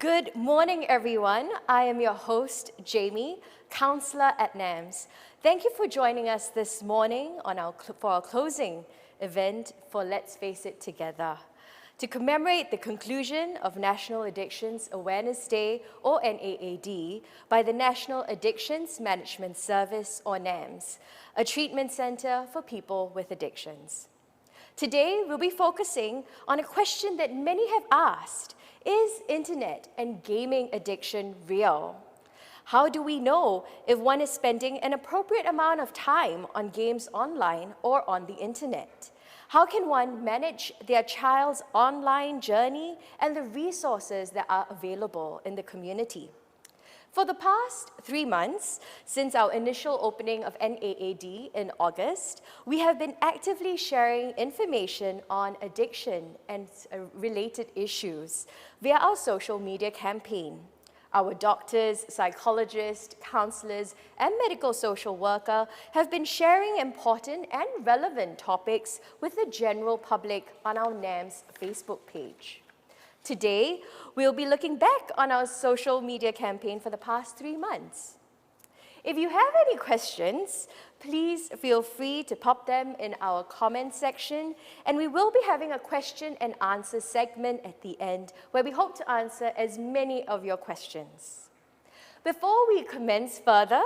Good morning, everyone. I am your host, Jamie, counselor at NAMS. Thank you for joining us this morning for our closing event for Let's Face It Together, to commemorate the conclusion of National Addictions Awareness Day, or NAAD, by the National Addictions Management Service, or NAMS, a treatment center for people with addictions. Today, we'll be focusing on a question that many have asked: is internet and gaming addiction real? How do we know if one is spending an appropriate amount of time on games online or on the internet? How can one manage their child's online journey and the resources that are available in the community? For the past 3 months, since our initial opening of NAAD in August, we have been actively sharing information on addiction and related issues via our social media campaign. Our doctors, psychologists, counselors, and medical social worker have been sharing important and relevant topics with the general public on our NAMS Facebook page. Today, we'll be looking back on our social media campaign for the past 3 months. If you have any questions, please feel free to pop them in our comment section, and we will be having a question and answer segment at the end where we hope to answer as many of your questions. Before we commence further,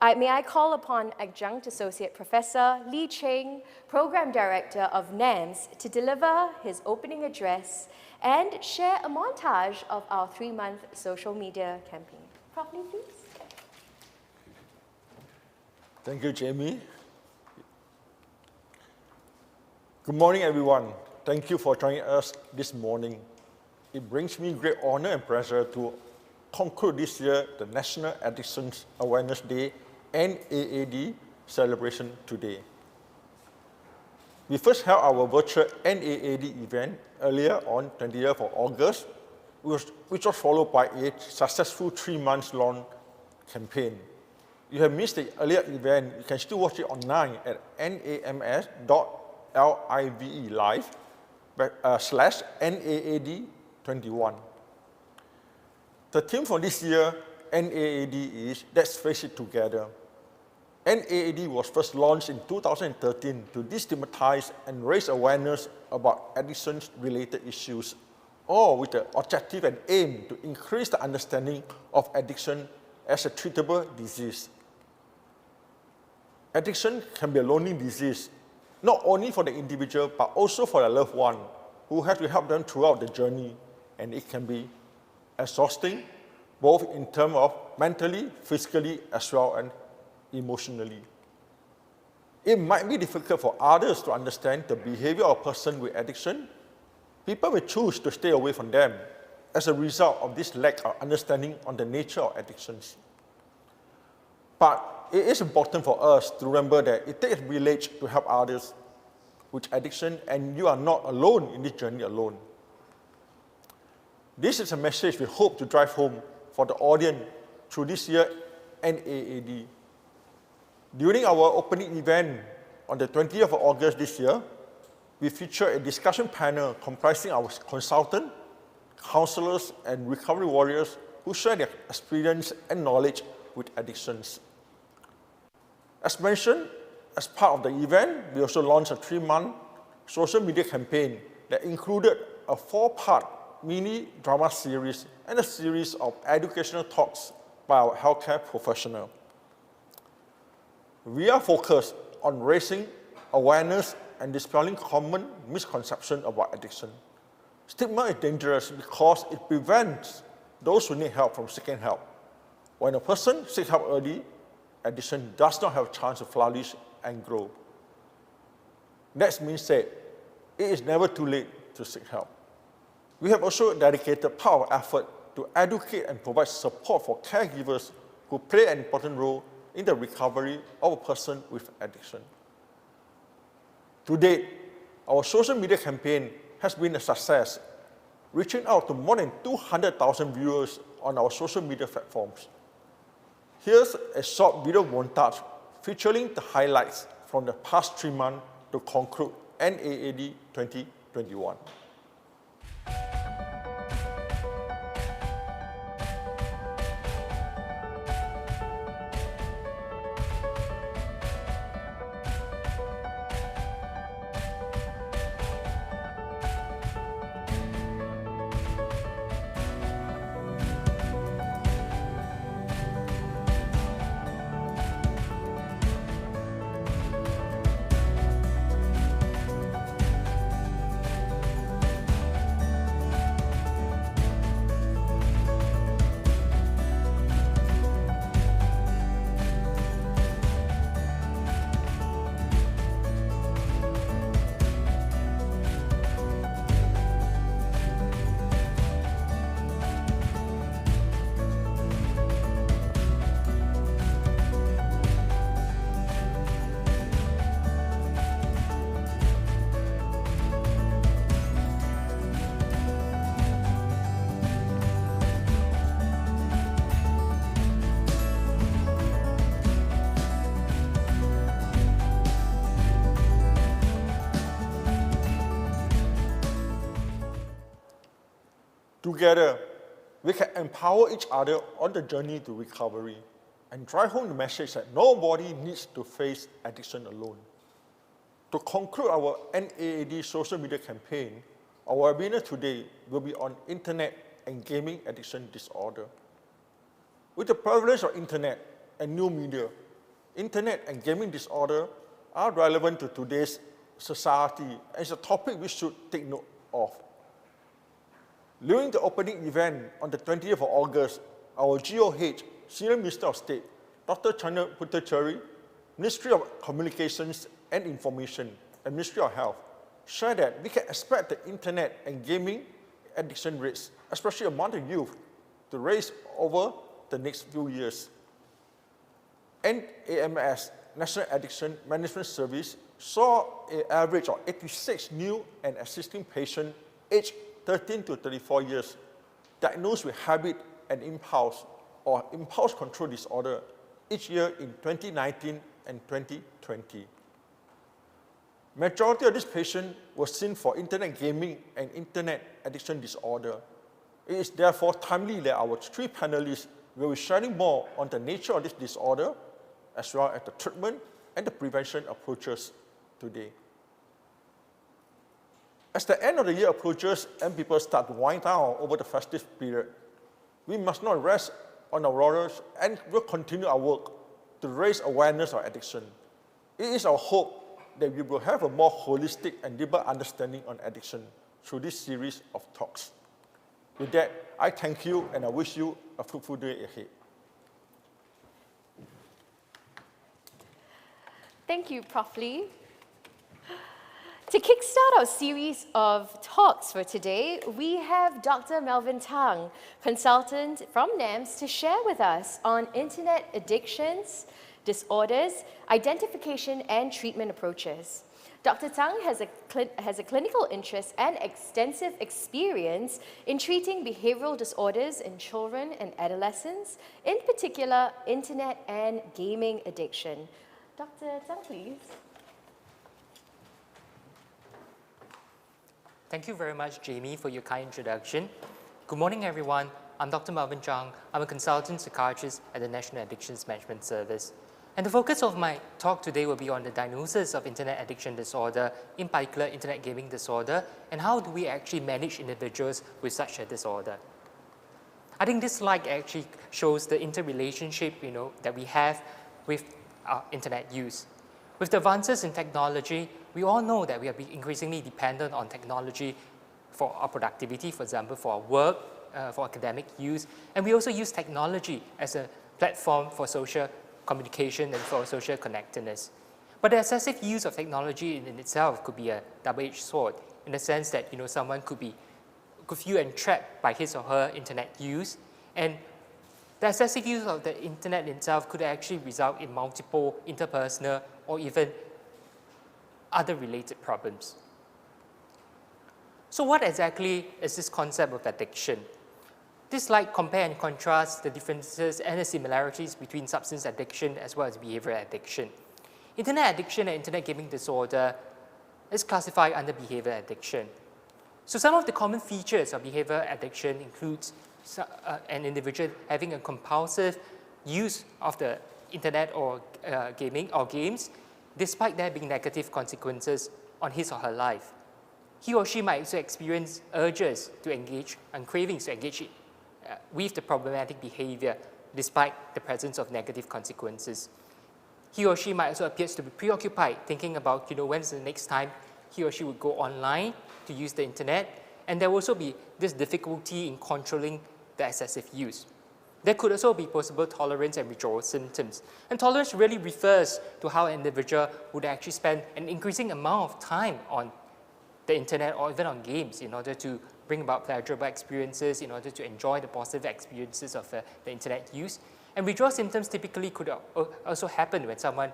may I call upon Adjunct Associate Professor Lee Cheng, Program Director of NAMS, to deliver his opening address and share a montage of our 3-month social media campaign. Prof. Lee, please. Thank you, Jamie. Good morning, everyone. Thank you for joining us this morning. It brings me great honor and pleasure to conclude this year the National Addictions Awareness Day NAAD celebration today. We first held our virtual NAAD event earlier on 20th of August, which was followed by a successful 3-month-long campaign. If you have missed the earlier event, you can still watch it online at nams.live/NAAD21. The theme for this year NAAD is Let's Face It Together. NAAD was first launched in 2013 to destigmatize and raise awareness about addiction-related issues, all with the objective and aim to increase the understanding of addiction as a treatable disease. Addiction can be a lonely disease, not only for the individual, but also for the loved one, who have to help them throughout the journey, and it can be exhausting, both in terms of mentally, physically, as well as emotionally. It might be difficult for others to understand the behavior of a person with addiction. People may choose to stay away from them as a result of this lack of understanding on the nature of addictions. But it is important for us to remember that it takes a village to help others with addiction, and you are not alone in this journey alone. This is a message we hope to drive home for the audience through this year NAAD. During our opening event on the 20th of August this year, we featured a discussion panel comprising our consultants, counselors, and recovery warriors who share their experience and knowledge with addictions. As mentioned, as part of the event, we also launched a 3-month social media campaign that included a 4-part mini drama series and a series of educational talks by our healthcare professionals. We are focused on raising awareness and dispelling common misconceptions about addiction. Stigma is dangerous because it prevents those who need help from seeking help. When a person seeks help early, addiction does not have a chance to flourish and grow. That being said, it is never too late to seek help. We have also dedicated part of our effort to educate and provide support for caregivers who play an important role in the recovery of a person with addiction. To date, our social media campaign has been a success, reaching out to more than 200,000 viewers on our social media platforms. Here's a short video montage featuring the highlights from the past 3 months to conclude NAAD 2021. Together, we can empower each other on the journey to recovery and drive home the message that nobody needs to face addiction alone. To conclude our NAAD social media campaign, our webinar today will be on internet and gaming addiction disorder. With the prevalence of internet and new media, internet and gaming disorder are relevant to today's society and is a topic we should take note of. During the opening event on the 20th of August, our GOH, Senior Minister of State, Dr. Chandra Puthucheary, Ministry of Communications and Information, and Ministry of Health, shared that we can expect the internet and gaming addiction rates, especially among the youth, to rise over the next few years. NAMS, National Addiction Management Service, saw an average of 86 new and existing patients aged 13 to 34 years diagnosed with habit and impulse or impulse control disorder each year in 2019 and 2020. Majority of these patients were seen for internet gaming and internet addiction disorder. It is therefore timely that our three panelists will be sharing more on the nature of this disorder, as well as the treatment and the prevention approaches today. As the end of the year approaches and people start to wind down over the festive period, we must not rest on our laurels and will continue our work to raise awareness of addiction. It is our hope that we will have a more holistic and deeper understanding on addiction through this series of talks. With that, I thank you and I wish you a fruitful day ahead. Thank you, Prof. Lee. To kickstart our series of talks for today, we have Dr. Melvin Tang, consultant from NAMS, to share with us on internet addictions, disorders, identification, and treatment approaches. Dr. Tang has a clinical interest and extensive experience in treating behavioral disorders in children and adolescents, in particular, internet and gaming addiction. Dr. Tang, please. Thank you very much, Jamie, for your kind introduction. Good morning, everyone. I'm Dr. Melvin Chang. I'm a consultant psychiatrist at the National Addictions Management Service. And the focus of my talk today will be on the diagnosis of internet addiction disorder, in particular internet gaming disorder, and how do we actually manage individuals with such a disorder. I think this slide actually shows the interrelationship that we have with our internet use. With the advances in technology, we all know that we are increasingly dependent on technology for our productivity, for example, for our work, for academic use, and we also use technology as a platform for social communication and for social connectedness. But the excessive use of technology in itself could be a double-edged sword, in the sense that someone could feel entrapped by his or her internet use, and the excessive use of the internet itself could actually result in multiple interpersonal or even other related problems. So what exactly is this concept of addiction? This slide compare and contrast the differences and the similarities between substance addiction as well as behavioral addiction. Internet addiction and internet gaming disorder is classified under behavioral addiction. So some of the common features of behavioral addiction includes an individual having a compulsive use of the internet or gaming or games, despite there being negative consequences on his or her life. He or she might also experience urges to engage and cravings to engage with the problematic behavior, despite the presence of negative consequences. He or she might also appear to be preoccupied, thinking about when's the next time he or she would go online to use the internet, and there will also be this difficulty in controlling the excessive use. There could also be possible tolerance and withdrawal symptoms. And tolerance really refers to how an individual would actually spend an increasing amount of time on the internet or even on games in order to bring about pleasurable experiences, in order to enjoy the positive experiences of the internet use. And withdrawal symptoms typically could also happen when someone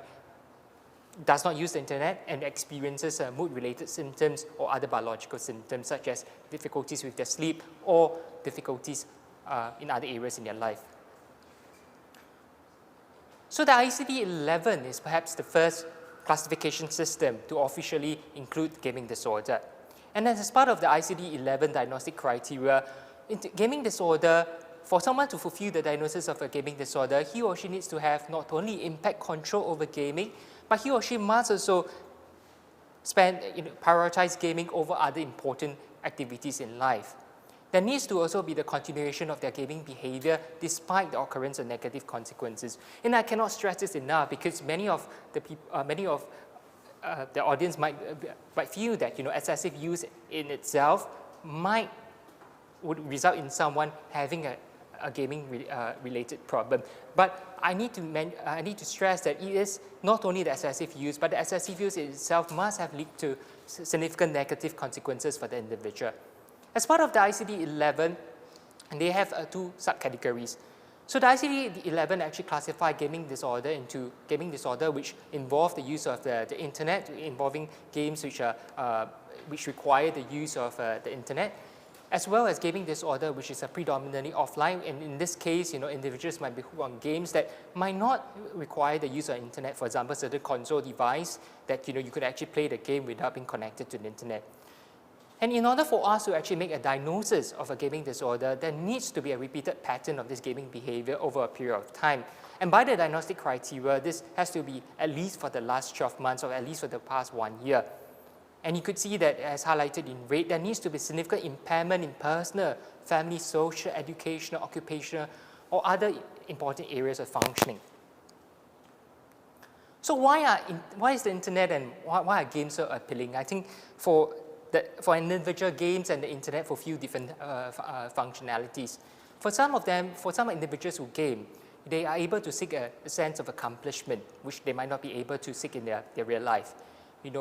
does not use the internet and experiences mood-related symptoms or other biological symptoms, such as difficulties with their sleep or difficulties in other areas in their life. So the ICD-11 is perhaps the first classification system to officially include gaming disorder. And as part of the ICD-11 diagnostic criteria, gaming disorder, for someone to fulfill the diagnosis of a gaming disorder, he or she needs to have not only impact control over gaming, but he or she must also prioritize gaming over other important activities in life. There needs to also be the continuation of their gaming behavior despite the occurrence of negative consequences. And I cannot stress this enough because many of the audience might feel that excessive use in itself would result in someone having a gaming related problem. But I need to stress that it is not only the excessive use, but the excessive use itself must have led to significant negative consequences for the individual. As part of the ICD-11, they have two subcategories. So the ICD-11 actually classify gaming disorder into gaming disorder which involve the use of the internet, involving games which require the use of the internet, as well as gaming disorder which is predominantly offline. And in this case, individuals might be hooked on games that might not require the use of internet. For example, certain console device that you could actually play the game without being connected to the internet. And in order for us to actually make a diagnosis of a gaming disorder, there needs to be a repeated pattern of this gaming behavior over a period of time. And by the diagnostic criteria, this has to be at least for the last 12 months or at least for the past 1 year. And you could see that as highlighted in red, there needs to be significant impairment in personal, family, social, educational, occupational, or other important areas of functioning. So why is the internet and why are games so appealing? I think for individual, games and the internet fulfill different functionalities. For some individuals who game, they are able to seek a sense of accomplishment, which they might not be able to seek in their real life.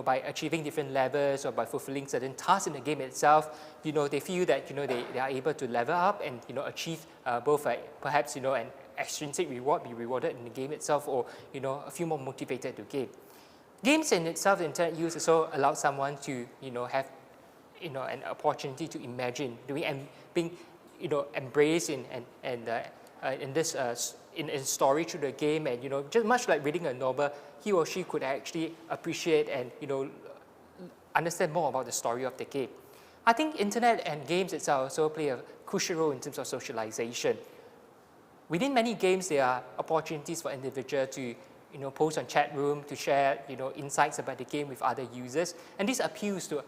By achieving different levels or by fulfilling certain tasks in the game itself, they feel that they are able to level up and achieve both perhaps an extrinsic reward, be rewarded in the game itself, or feel more motivated to game. Games in itself, the internet use also allows someone to have an opportunity to imagine being embraced in story through the game, and just much like reading a novel, he or she could actually appreciate and understand more about the story of the game. I think internet and games itself also play a crucial role in terms of socialization. Within many games, there are opportunities for individuals to post on chat room, to share insights about the game with other users, and this appeals to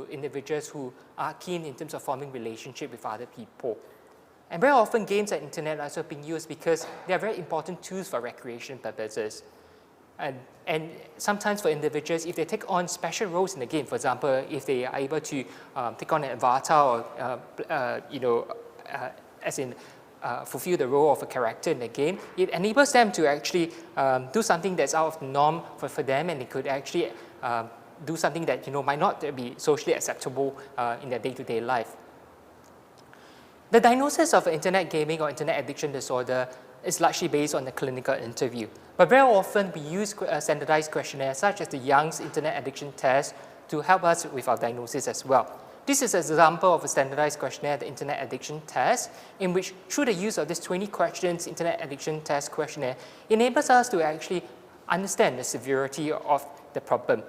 individuals who are keen in terms of forming relationship with other people. And very often games and internet are also being used because they are very important tools for recreation purposes. And sometimes for individuals, if they take on special roles in the game, for example, if they are able to take on an avatar or fulfill the role of a character in the game, it enables them to actually do something that's out of the norm for them, and they could actually do something that might not be socially acceptable in their day-to-day life. The diagnosis of internet gaming or internet addiction disorder is largely based on the clinical interview. But very often we use standardized questionnaires such as the Young's Internet Addiction Test to help us with our diagnosis as well. This is an example of a standardized questionnaire, the Internet Addiction Test, in which through the use of this 20 questions Internet Addiction Test questionnaire enables us to actually understand the severity of the problem.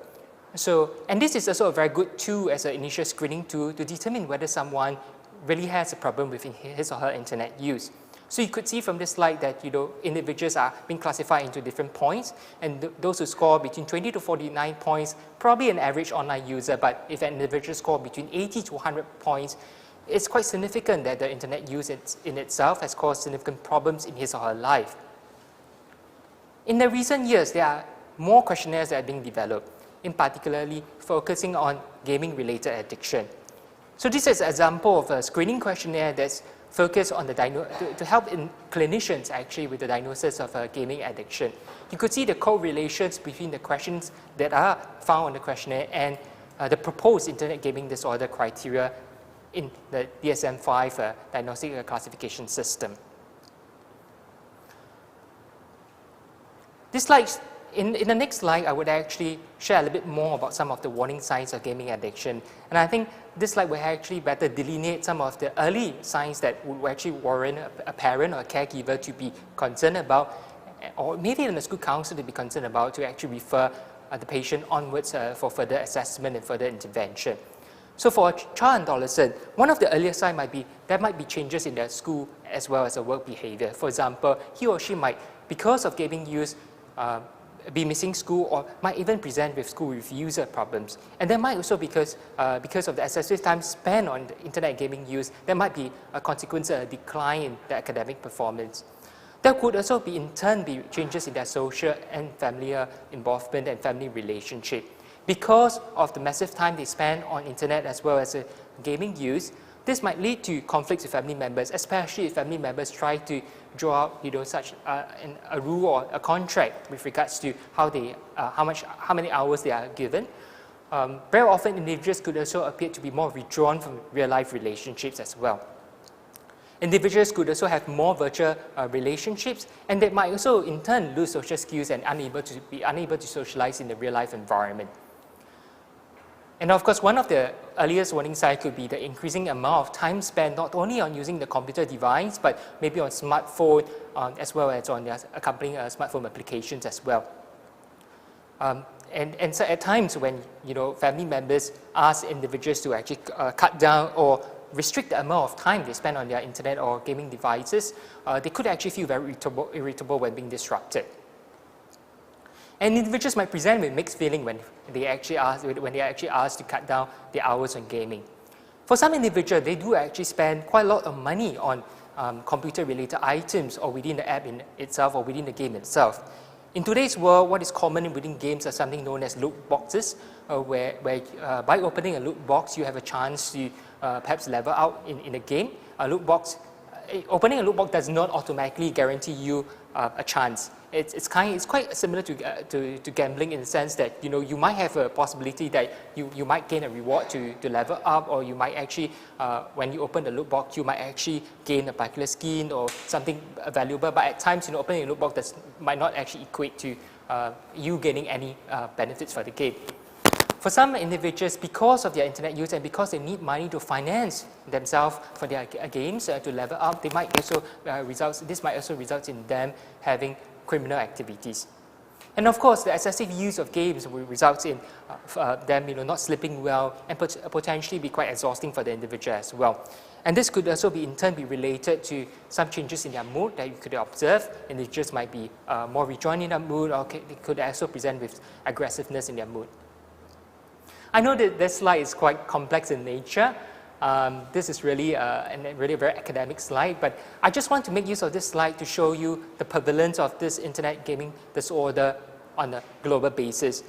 And this is also a very good tool as an initial screening tool to determine whether someone really has a problem with his or her internet use. So you could see from this slide that individuals are being classified into different points, and those who score between 20 to 49 points, probably an average online user, but if an individual score between 80 to 100 points, it's quite significant that the internet use in itself has caused significant problems in his or her life. In the recent years, there are more questionnaires that are being developed, in particularly focusing on gaming-related addiction. So this is an example of a screening questionnaire that's focused on to help clinicians actually with the diagnosis of gaming addiction. You could see the correlations between the questions that are found on the questionnaire and the proposed internet gaming disorder criteria in the DSM-5 diagnostic classification system. This slide, in the next slide, I would actually share a little bit more about some of the warning signs of gaming addiction. And I think this slide will actually better delineate some of the early signs that would actually warrant a parent or a caregiver to be concerned about, or maybe even a school counselor to be concerned about, to actually refer the patient onwards for further assessment and further intervention. So for a child and adolescent, one of the earlier signs might be there might be changes in their school as well as their work behavior. For example, he or she might, because of gaming use, be missing school or might even present with school refusal problems. And there might also, because of the excessive time spent on the internet gaming use, there might be a consequence, a decline in the academic performance. There could also be, in turn, be changes in their social and familiar involvement and family relationship. Because of the massive time they spend on internet as well as gaming use, this might lead to conflicts with family members, especially if family members try to draw out, such a rule or a contract with regards to how many hours they are given. Very often, individuals could also appear to be more withdrawn from real-life relationships as well. Individuals could also have more virtual relationships, and they might also, in turn, lose social skills and be unable to socialize in the real-life environment. And of course, one of the earliest warning signs could be the increasing amount of time spent not only on using the computer device, but maybe on smartphone, as well as on their accompanying smartphone applications as well. And so at times when family members ask individuals to actually cut down or restrict the amount of time they spend on their internet or gaming devices, they could actually feel very irritable when being disrupted. And individuals might present with mixed feeling when they actually asked to cut down the hours on gaming. For some individuals, they do actually spend quite a lot of money on computer-related items or within the app in itself or within the game itself. In today's world, what is common within games are something known as loot boxes, where by opening a loot box, you have a chance to perhaps level out in a game. Opening a loot box does not automatically guarantee you a chance. It's quite similar to gambling in the sense that you might have a possibility that you might gain a reward to level up, or you might actually when you open the loot box you might actually gain a particular skin or something valuable. But at times opening a loot box might not actually equate to you gaining any benefits for the game. For some individuals, because of their internet use and because they need money to finance themselves for their games to level up, this might also result in them having criminal activities. And of course, the excessive use of games will result in them not sleeping well and potentially be quite exhausting for the individual as well. And this could also in turn be related to some changes in their mood that you could observe. Individuals might be more withdrawn in their mood, or they could also present with aggressiveness in their mood. I know that this slide is quite complex in nature. This is really a very academic slide, but I just want to make use of this slide to show you the prevalence of this internet gaming disorder on a global basis.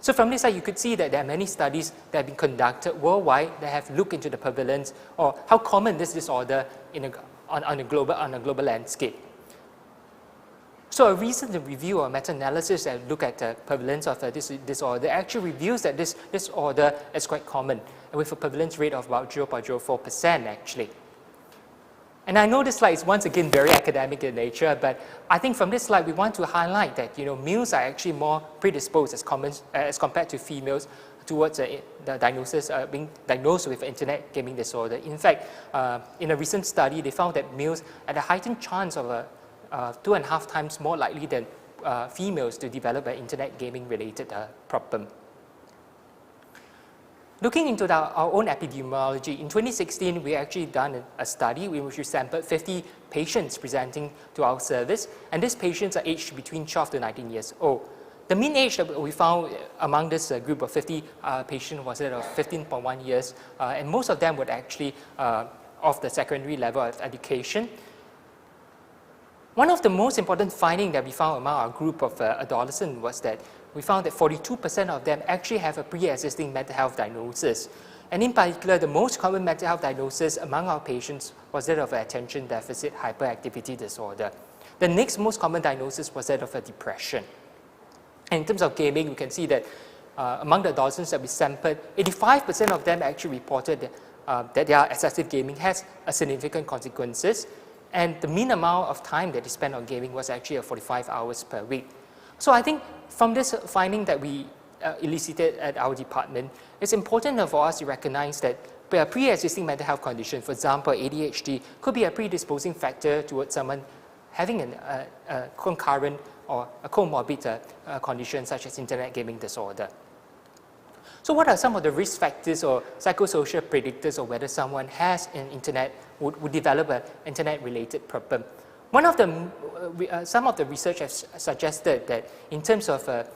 So from this slide, you could see that there are many studies that have been conducted worldwide that have looked into the prevalence or how common this disorder on a global landscape. So a recent review or meta-analysis that look at the prevalence of this disorder actually reveals that this disorder is quite common, with a prevalence rate of about 0.04% actually. And I know this slide is once again very academic in nature, but I think from this slide we want to highlight that males are actually more predisposed as compared to females towards the diagnosis, being diagnosed with internet gaming disorder. In fact, in a recent study, they found that males had a heightened chance of 2.5 times more likely than females to develop an internet gaming related problem. Looking into our own epidemiology, in 2016 we actually done a study in which we sampled 50 patients presenting to our service, and these patients are aged between 12 to 19 years old. The mean age that we found among this group of 50 patients was that of 15.1 years, and most of them were actually of the secondary level of education. One of the most important findings that we found among our group of adolescents was that we found that 42% of them actually have a pre-existing mental health diagnosis. And in particular, the most common mental health diagnosis among our patients was that of attention deficit hyperactivity disorder. The next most common diagnosis was that of a depression. And in terms of gaming, we can see that among the adolescents that we sampled, 85% of them actually reported that their excessive gaming has significant consequences. And the mean amount of time that they spend on gaming was actually 45 hours per week. So I think from this finding that we elicited at our department, it's important for us to recognize that a pre-existing mental health condition, for example, ADHD, could be a predisposing factor towards someone having a concurrent or a comorbid condition such as internet gaming disorder. So what are some of the risk factors or psychosocial predictors of whether someone has an would develop an internet-related problem? Some of the research has suggested that in terms of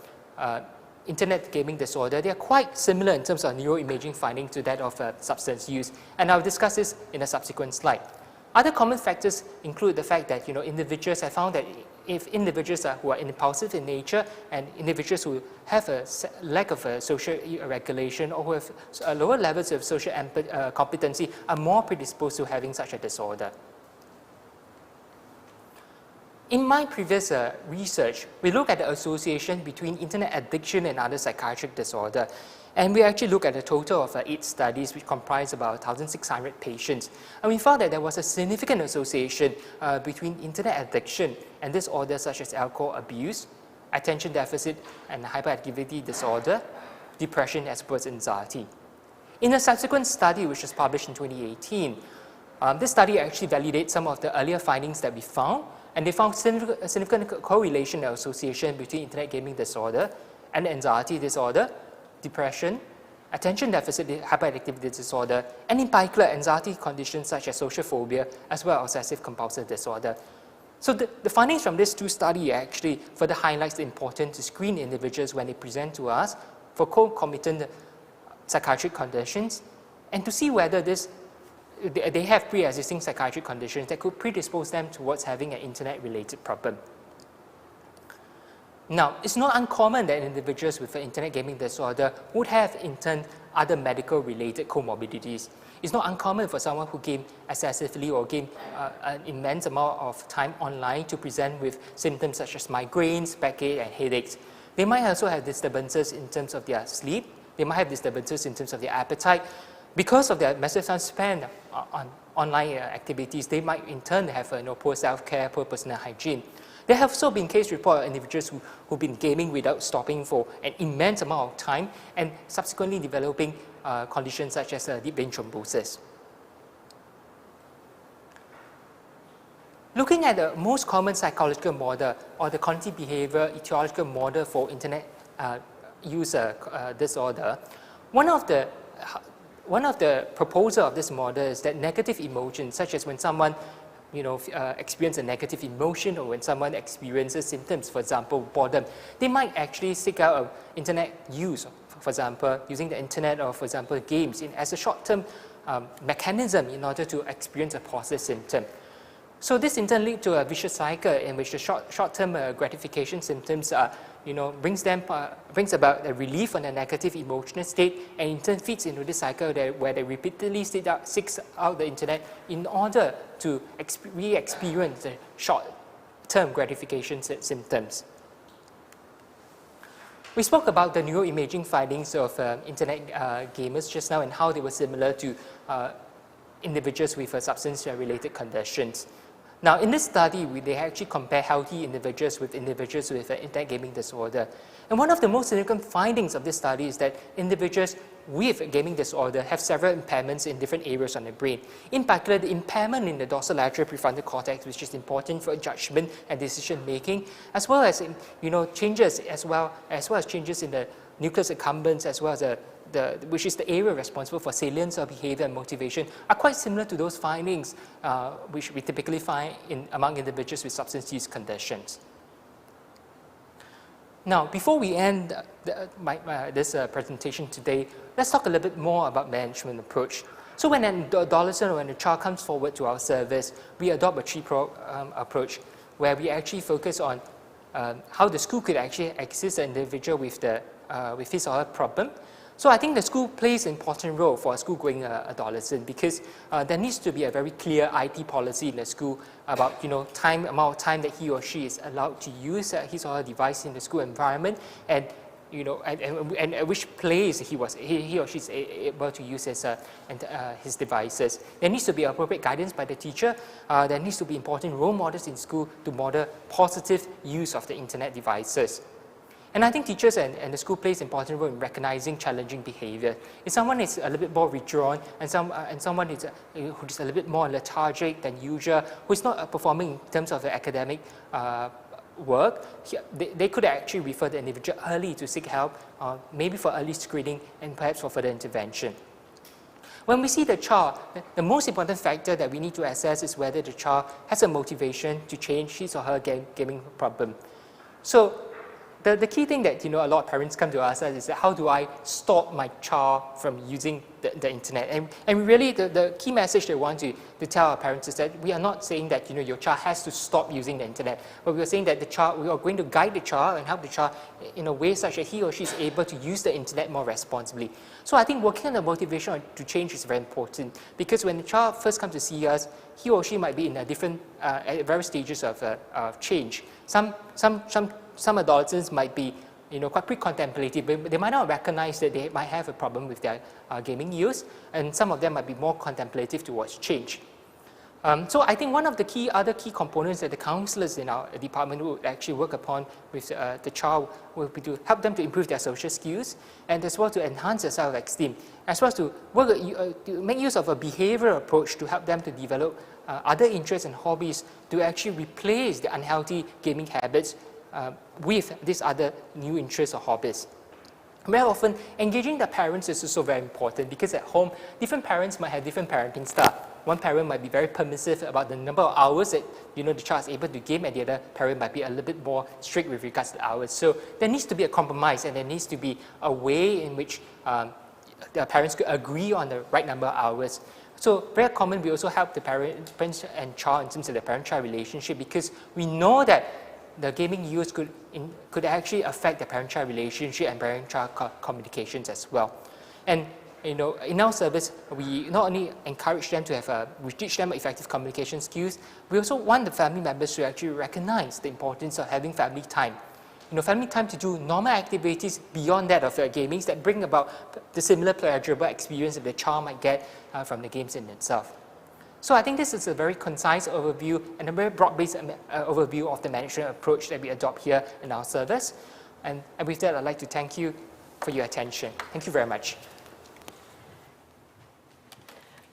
internet gaming disorder, they are quite similar in terms of neuroimaging findings to that of substance use, and I'll discuss this in a subsequent slide. Other common factors include the fact that individuals have found that if individuals who are impulsive in nature and individuals who have a lack of social regulation or who have lower levels of social competency are more predisposed to having such a disorder. In my previous research, we looked at the association between internet addiction and other psychiatric disorder. And we actually looked at a total of 8 studies which comprised about 1,600 patients. And we found that there was a significant association between internet addiction and disorders such as alcohol abuse, attention deficit and hyperactivity disorder, depression as well as anxiety. In a subsequent study which was published in 2018, this study actually validates some of the earlier findings that we found, and they found a significant correlation and association between internet gaming disorder and anxiety disorder, depression, attention deficit hyperactivity disorder, and in particular anxiety conditions such as social phobia as well as obsessive compulsive disorder. So the findings from these 2 studies actually further highlights the importance to screen individuals when they present to us for concomitant psychiatric conditions and to see whether they have pre-existing psychiatric conditions that could predispose them towards having an internet-related problem. Now, it's not uncommon that individuals with an internet gaming disorder would have, in turn, other medical-related comorbidities. It's not uncommon for someone who game excessively or game an immense amount of time online to present with symptoms such as migraines, backache, and headaches. They might also have disturbances in terms of their sleep. They might have disturbances in terms of their appetite. Because of their massive time spent on online activities, they might in turn have poor self-care, poor personal hygiene. There have also been case reports of individuals who've been gaming without stopping for an immense amount of time and subsequently developing conditions such as deep vein thrombosis. Looking at the most common psychological model or the cognitive behavior etiological model for internet user disorder, one of the proposals of this model is that negative emotions, such as when someone experience a negative emotion or when someone experiences symptoms, for example, boredom, they might actually seek out internet use, for example, using the internet or, for example, games as a short-term mechanism in order to experience a positive symptom. So this in turn leads to a vicious cycle in which the short-term gratification symptoms brings about a relief on a negative emotional state, and in turn feeds into this cycle where they repeatedly seek out the internet in order to re-experience the short-term gratification symptoms. We spoke about the neuroimaging findings of internet gamers just now and how they were similar to individuals with substance-related conditions. Now, in this study, they actually compare healthy individuals with internet gaming disorder. And one of the most significant findings of this study is that individuals with gaming disorder have several impairments in different areas on the brain. In particular, the impairment in the dorsolateral prefrontal cortex, which is important for judgment and decision making, as well as changes as changes in the nucleus accumbens, as well as which is the area responsible for salience of behavior and motivation, are quite similar to those findings which we typically find among individuals with substance use conditions. Now, before we end this presentation today, let's talk a little bit more about management approach. So when an adolescent or when a child comes forward to our service, we adopt a 3-prong approach where we actually focus on how the school could actually assist the individual with his or her problem. So I think the school plays an important role for a school-going adolescent because there needs to be a very clear IT policy in the school about amount of time that he or she is allowed to use his or her device in the school environment, and and at which place he or she is able to use his devices. There needs to be appropriate guidance by the teacher. There needs to be important role models in school to model positive use of the internet devices. And I think teachers and the school plays an important role in recognizing challenging behavior. If someone is a little bit more withdrawn and someone who is a little bit more lethargic than usual, who is not performing in terms of the academic work, they could actually refer the individual early to seek help, maybe for early screening and perhaps for further intervention. When we see the child, the most important factor that we need to assess is whether the child has a motivation to change his or her gaming problem. So the key thing that a lot of parents come to us is that how do I stop my child from using the internet? And really the key message that we want to tell our parents is that we are not saying that your child has to stop using the internet, but we are saying that we are going to guide the child and help the child in a way such that he or she is able to use the internet more responsibly. So I think working on the motivation to change is very important, because when the child first comes to see us, he or she might be in a different at various stages of change. Some adolescents might be quite pre-contemplative, but they might not recognize that they might have a problem with their gaming use, and some of them might be more contemplative towards change. So I think one of the other key components that the counselors in our department would actually work upon with the child will be to help them to improve their social skills, and as well to enhance their self-esteem, as well as to make use of a behavioral approach to help them to develop other interests and hobbies to actually replace the unhealthy gaming habits with these other new interests or hobbies. Very often, engaging the parents is also very important, because at home, different parents might have different parenting style. One parent might be very permissive about the number of hours that the child is able to game, and the other parent might be a little bit more strict with regards to the hours. So there needs to be a compromise, and there needs to be a way in which the parents could agree on the right number of hours. So very common, we also help the parents and child in terms of the parent-child relationship, because we know that the gaming use could actually affect the parent-child relationship and parent-child communications as well. And in our service, we not only encourage them to we teach them effective communication skills, we also want the family members to actually recognize the importance of having family time. Family time to do normal activities beyond that of gaming that bring about the similar pleasurable experience that the child might get from the games in itself. So I think this is a very concise overview and a very broad-based overview of the management approach that we adopt here in our service. And with that, I'd like to thank you for your attention. Thank you very much.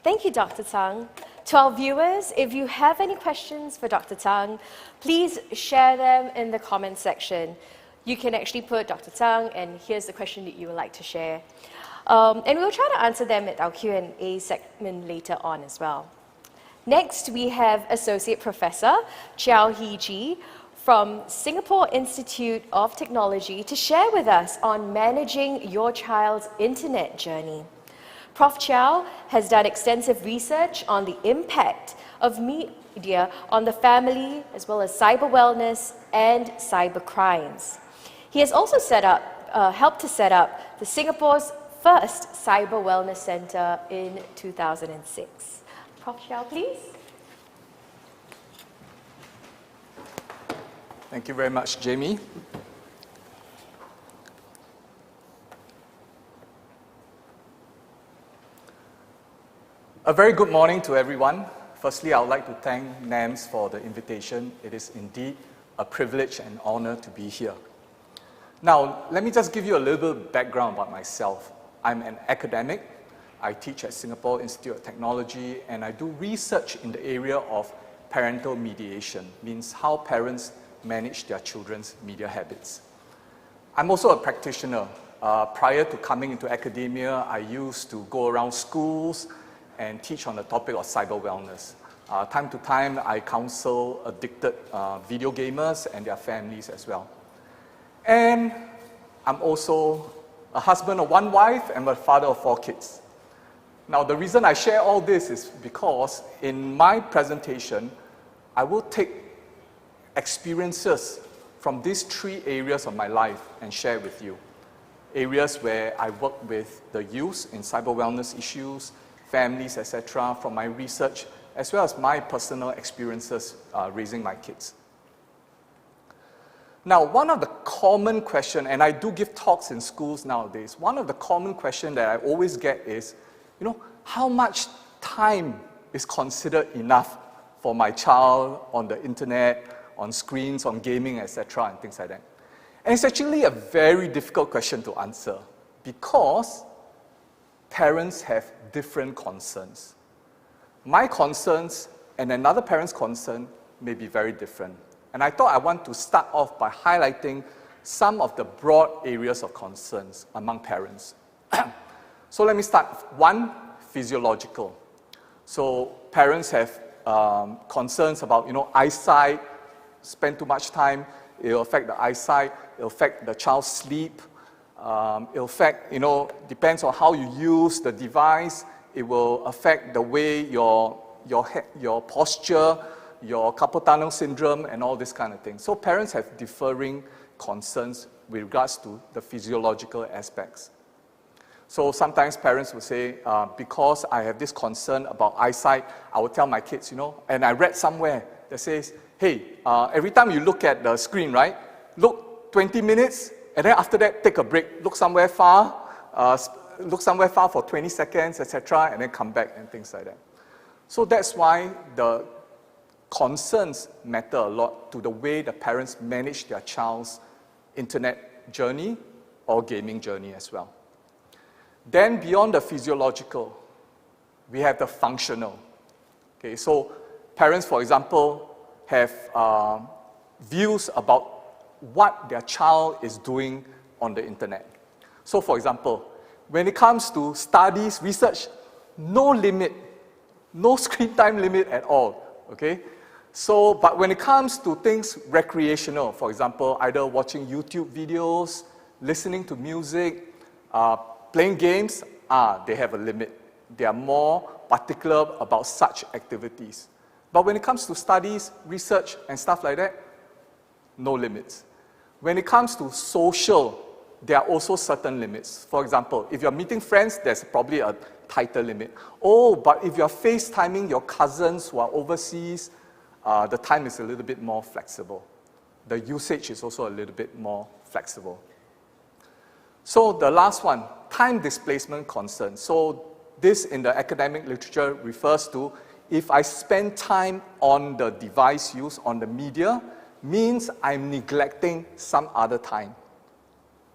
Thank you, Dr. Tang. To our viewers, if you have any questions for Dr. Tang, please share them in the comment section. You can actually put Dr. Tang, and here's the question that you would like to share. And we'll try to answer them at our Q&A segment later on as well. Next, we have Associate Professor Chiao Hee Ji from Singapore Institute of Technology to share with us on managing your child's internet journey. Prof. Chiao has done extensive research on the impact of media on the family, as well as cyber wellness and cyber crimes. He has also helped to set up the Singapore's first Cyber Wellness Centre in 2006. Prof. Chiao, please. Thank you very much, Jamie. A very good morning to everyone. Firstly, I would like to thank NAMS for the invitation. It is indeed a privilege and honor to be here. Now, let me just give you a little bit of background about myself. I'm an academic. I teach at Singapore Institute of Technology, and I do research in the area of parental mediation, means how parents manage their children's media habits. I'm also a practitioner. Prior to coming into academia, I used to go around schools and teach on the topic of cyber wellness. Time to time, I counsel addicted video gamers and their families as well. And I'm also a husband of one wife and a father of 4 kids. Now, the reason I share all this is because in my presentation, I will take experiences from these 3 areas of my life and share with you. Areas where I work with the youth in cyber wellness issues, families, etc., from my research, as well as my personal experiences raising my kids. Now, one of the common questions, and I do give talks in schools nowadays, one of the common questions that I always get is, how much time is considered enough for my child on the internet, on screens, on gaming, etc., and things like that. And it's actually a very difficult question to answer because parents have different concerns. My concerns and another parent's concern may be very different. And I thought I want to start off by highlighting some of the broad areas of concerns among parents. So let me start. One, physiological. So parents have concerns about, eyesight, spend too much time, it'll affect the eyesight, it'll affect the child's sleep, it'll affect, depends on how you use the device, it will affect the way your posture, your carpal tunnel syndrome, and all this kind of thing. So parents have differing concerns with regards to the physiological aspects. So sometimes parents will say, because I have this concern about eyesight, I will tell my kids, and I read somewhere that says, hey, every time you look at the screen, right, look 20 minutes, and then after that, take a break, look somewhere far for 20 seconds, etc., and then come back and things like that. So that's why the concerns matter a lot to the way the parents manage their child's internet journey or gaming journey as well. Then beyond the physiological, we have the functional. Okay, so parents, for example, have views about what their child is doing on the internet. So for example, when it comes to studies, research, no limit, no screen time limit at all, okay? So, but when it comes to things recreational, for example, either watching YouTube videos, listening to music, playing games, they have a limit. They are more particular about such activities. But when it comes to studies, research, and stuff like that, no limits. When it comes to social, there are also certain limits. For example, if you're meeting friends, there's probably a tighter limit. Oh, but if you're FaceTiming your cousins who are overseas, the time is a little bit more flexible. The usage is also a little bit more flexible. So the last one, time displacement concern. So this in the academic literature refers to if I spend time on the device use, on the media, means I'm neglecting some other time,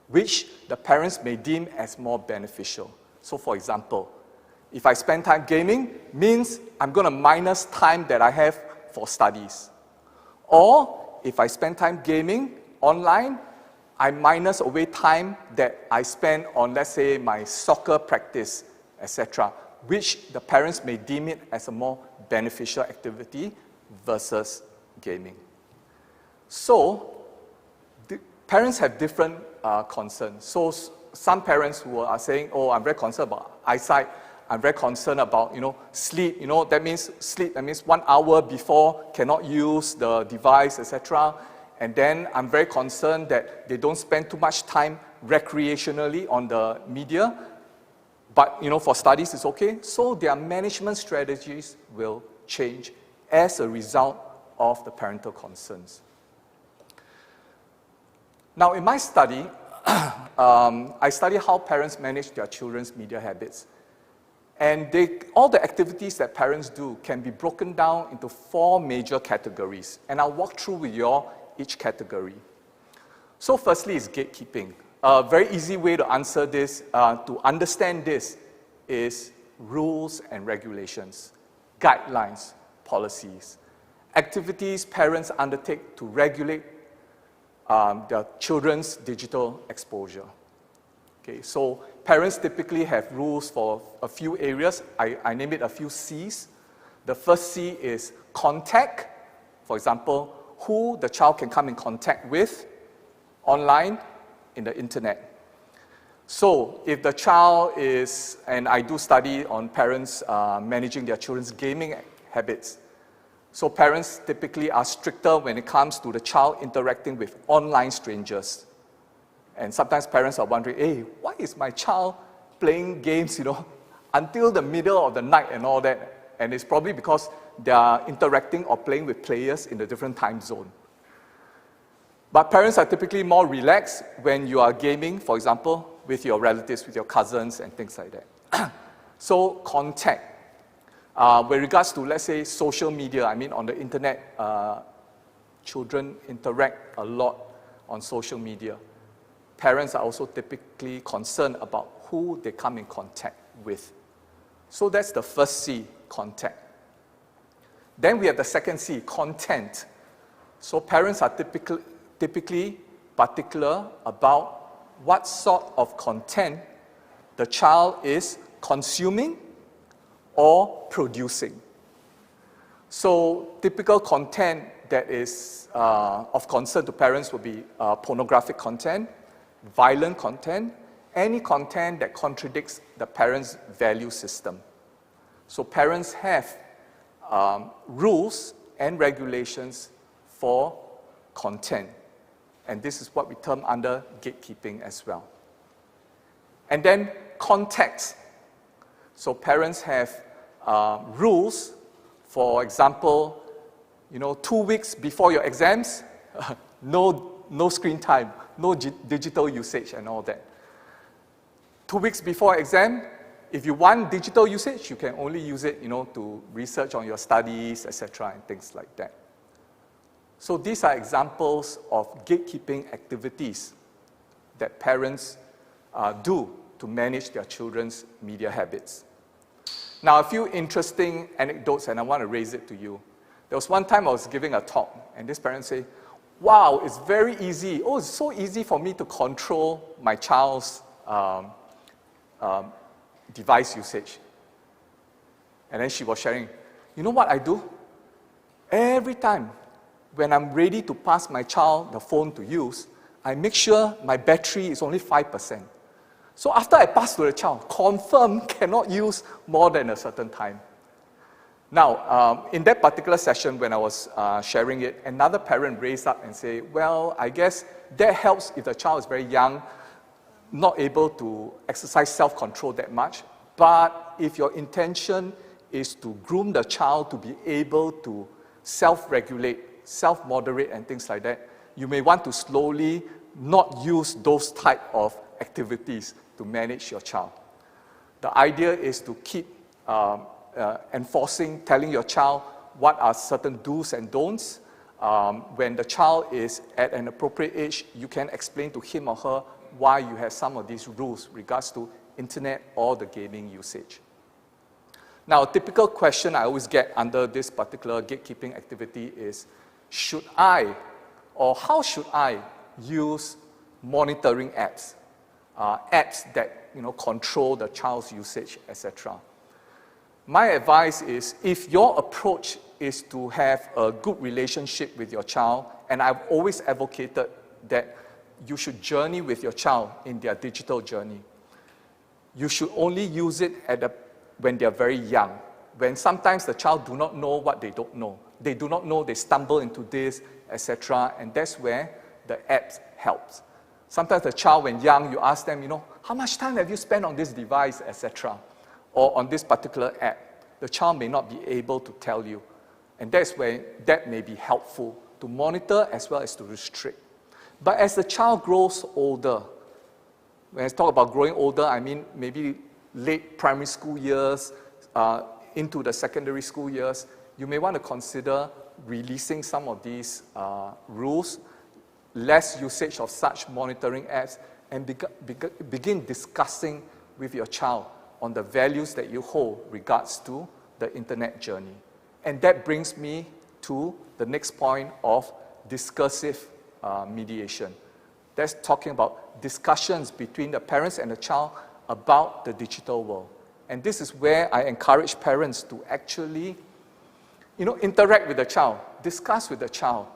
which the parents may deem as more beneficial. So for example, if I spend time gaming, means I'm going to minus time that I have for studies. Or if I spend time gaming online, I minus away time that I spend on, let's say, my soccer practice, etc., which the parents may deem it as a more beneficial activity versus gaming. So, the parents have different concerns. So, some parents who are saying, oh, I'm very concerned about eyesight, I'm very concerned about, sleep, that means sleep, that means 1 hour before cannot use the device, etc., and then I'm very concerned that they don't spend too much time recreationally on the media, but for studies it's okay. So their management strategies will change as a result of the parental concerns. Now in my study, I study how parents manage their children's media habits. And all the activities that parents do can be broken down into 4 major categories. And I'll walk through with you all each category. So firstly is gatekeeping. A very easy way to answer this, to understand this, is rules and regulations, guidelines, policies, activities parents undertake to regulate their children's digital exposure. Okay, so parents typically have rules for a few areas. I name it a few C's. The first C is contact. For example, who the child can come in contact with online, in the internet. So if the child is, and I do study on parents managing their children's gaming habits. So parents typically are stricter when it comes to the child interacting with online strangers. And sometimes parents are wondering, hey, why is my child playing games, until the middle of the night and all that? And it's probably because they are interacting or playing with players in a different time zone. But parents are typically more relaxed when you are gaming, for example, with your relatives, with your cousins, and things like that. So contact. With regards to, let's say, social media, on the internet, children interact a lot on social media. Parents are also typically concerned about who they come in contact with. So that's the first C, contact. Then we have the second C, content. So parents are typically particular about what sort of content the child is consuming or producing. So typical content that is of concern to parents would be pornographic content, violent content, any content that contradicts the parent's value system. So parents have rules and regulations for content. And this is what we term under gatekeeping as well. And then context. So parents have rules. For example, 2 weeks before your exams, no screen time, no digital usage and all that. 2 weeks before exam, if you want digital usage, you can only use it, to research on your studies, etc., and things like that. So these are examples of gatekeeping activities that parents do to manage their children's media habits. Now, a few interesting anecdotes, and I want to raise it to you. There was one time I was giving a talk, and this parent said, wow, it's very easy. Oh, it's so easy for me to control my child's device usage. And then she was sharing, you know what I do? Every time when I'm ready to pass my child the phone to use, I make sure my battery is only 5%. So after I pass to the child, confirm cannot use more than a certain time. Now, in that particular session when I was sharing it, another parent raised up and said, well, I guess that helps if the child is very young, not able to exercise self-control that much. But if your intention is to groom the child to be able to self-regulate, self-moderate and things like that, you may want to slowly not use those type of activities to manage your child. The idea is to keep enforcing, telling your child what are certain do's and don'ts. When the child is at an appropriate age, you can explain to him or her why you have some of these rules regards to internet or the gaming usage. Now, a typical question I always get under this particular gatekeeping activity is, should I or how should I use monitoring apps? Apps that control the child's usage, etc. My advice is, if your approach is to have a good relationship with your child, and I've always advocated that you should journey with your child in their digital journey, you should only use it when they're very young, when sometimes the child do not know what they don't know. They do not know, they stumble into this, etc., and that's where the apps helps. Sometimes the child, when young, you ask them, how much time have you spent on this device, etc., or on this particular app. The child may not be able to tell you, and that's where that may be helpful to monitor as well as to restrict. But as the child grows older, when I talk about growing older, I mean maybe late primary school years, into the secondary school years, you may want to consider releasing some of these rules, less usage of such monitoring apps, and begin discussing with your child on the values that you hold regards to the internet journey. And that brings me to the next point of discursive mediation. That's talking about discussions between the parents and the child about the digital world. And this is where I encourage parents to actually, interact with the child, discuss with the child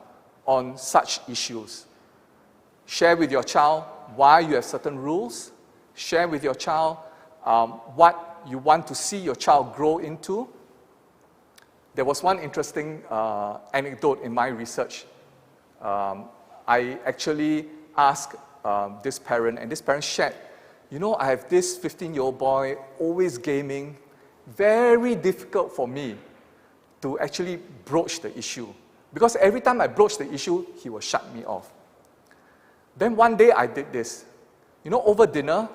on such issues. Share with your child why you have certain rules. Share with your child what you want to see your child grow into. There was one interesting anecdote in my research. I actually asked this parent, and this parent shared, I have this 15-year-old boy, always gaming, very difficult for me to actually broach the issue. Because every time I broach the issue, he will shut me off. Then one day I did this. Over dinner,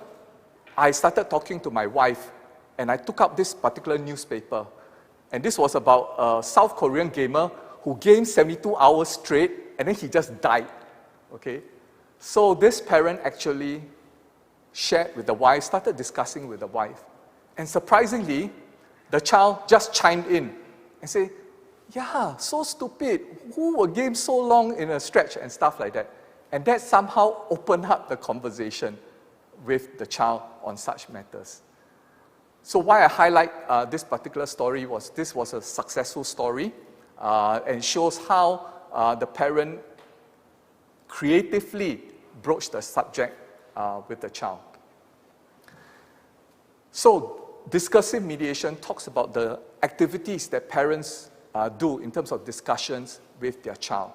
I started talking to my wife, and I took up this particular newspaper. And this was about a South Korean gamer who gamed 72 hours straight, and then he just died. Okay? So this parent actually shared with the wife, started discussing with the wife. And surprisingly, the child just chimed in and said, yeah, so stupid. Who will game so long in a stretch and stuff like that? And that somehow opened up the conversation with the child on such matters. So why I highlight this particular story was this was a successful story and shows how the parent creatively broached the subject with the child. So discursive mediation talks about the activities that parents do in terms of discussions with their child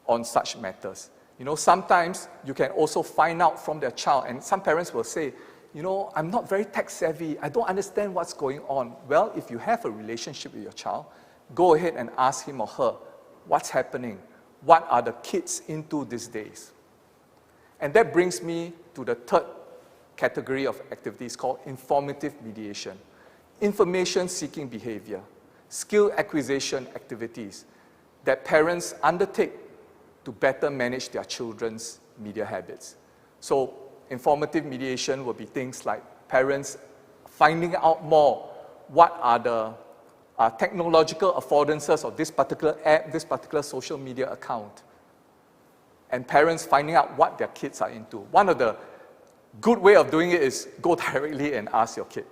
on such matters. You know, sometimes you can also find out from their child, and some parents will say, you know, I'm not very tech savvy, I don't understand what's going on. Well, if you have a relationship with your child, go ahead and ask him or her, what's happening? What are the kids into these days? And that brings me to the third category of activities called informative mediation. Information-seeking behavior, skill acquisition activities that parents undertake to better manage their children's media habits. So informative mediation will be things like parents finding out more what are the technological affordances of this particular app, this particular social media account, and parents finding out what their kids are into. One of the good way of doing it is go directly and ask your kid.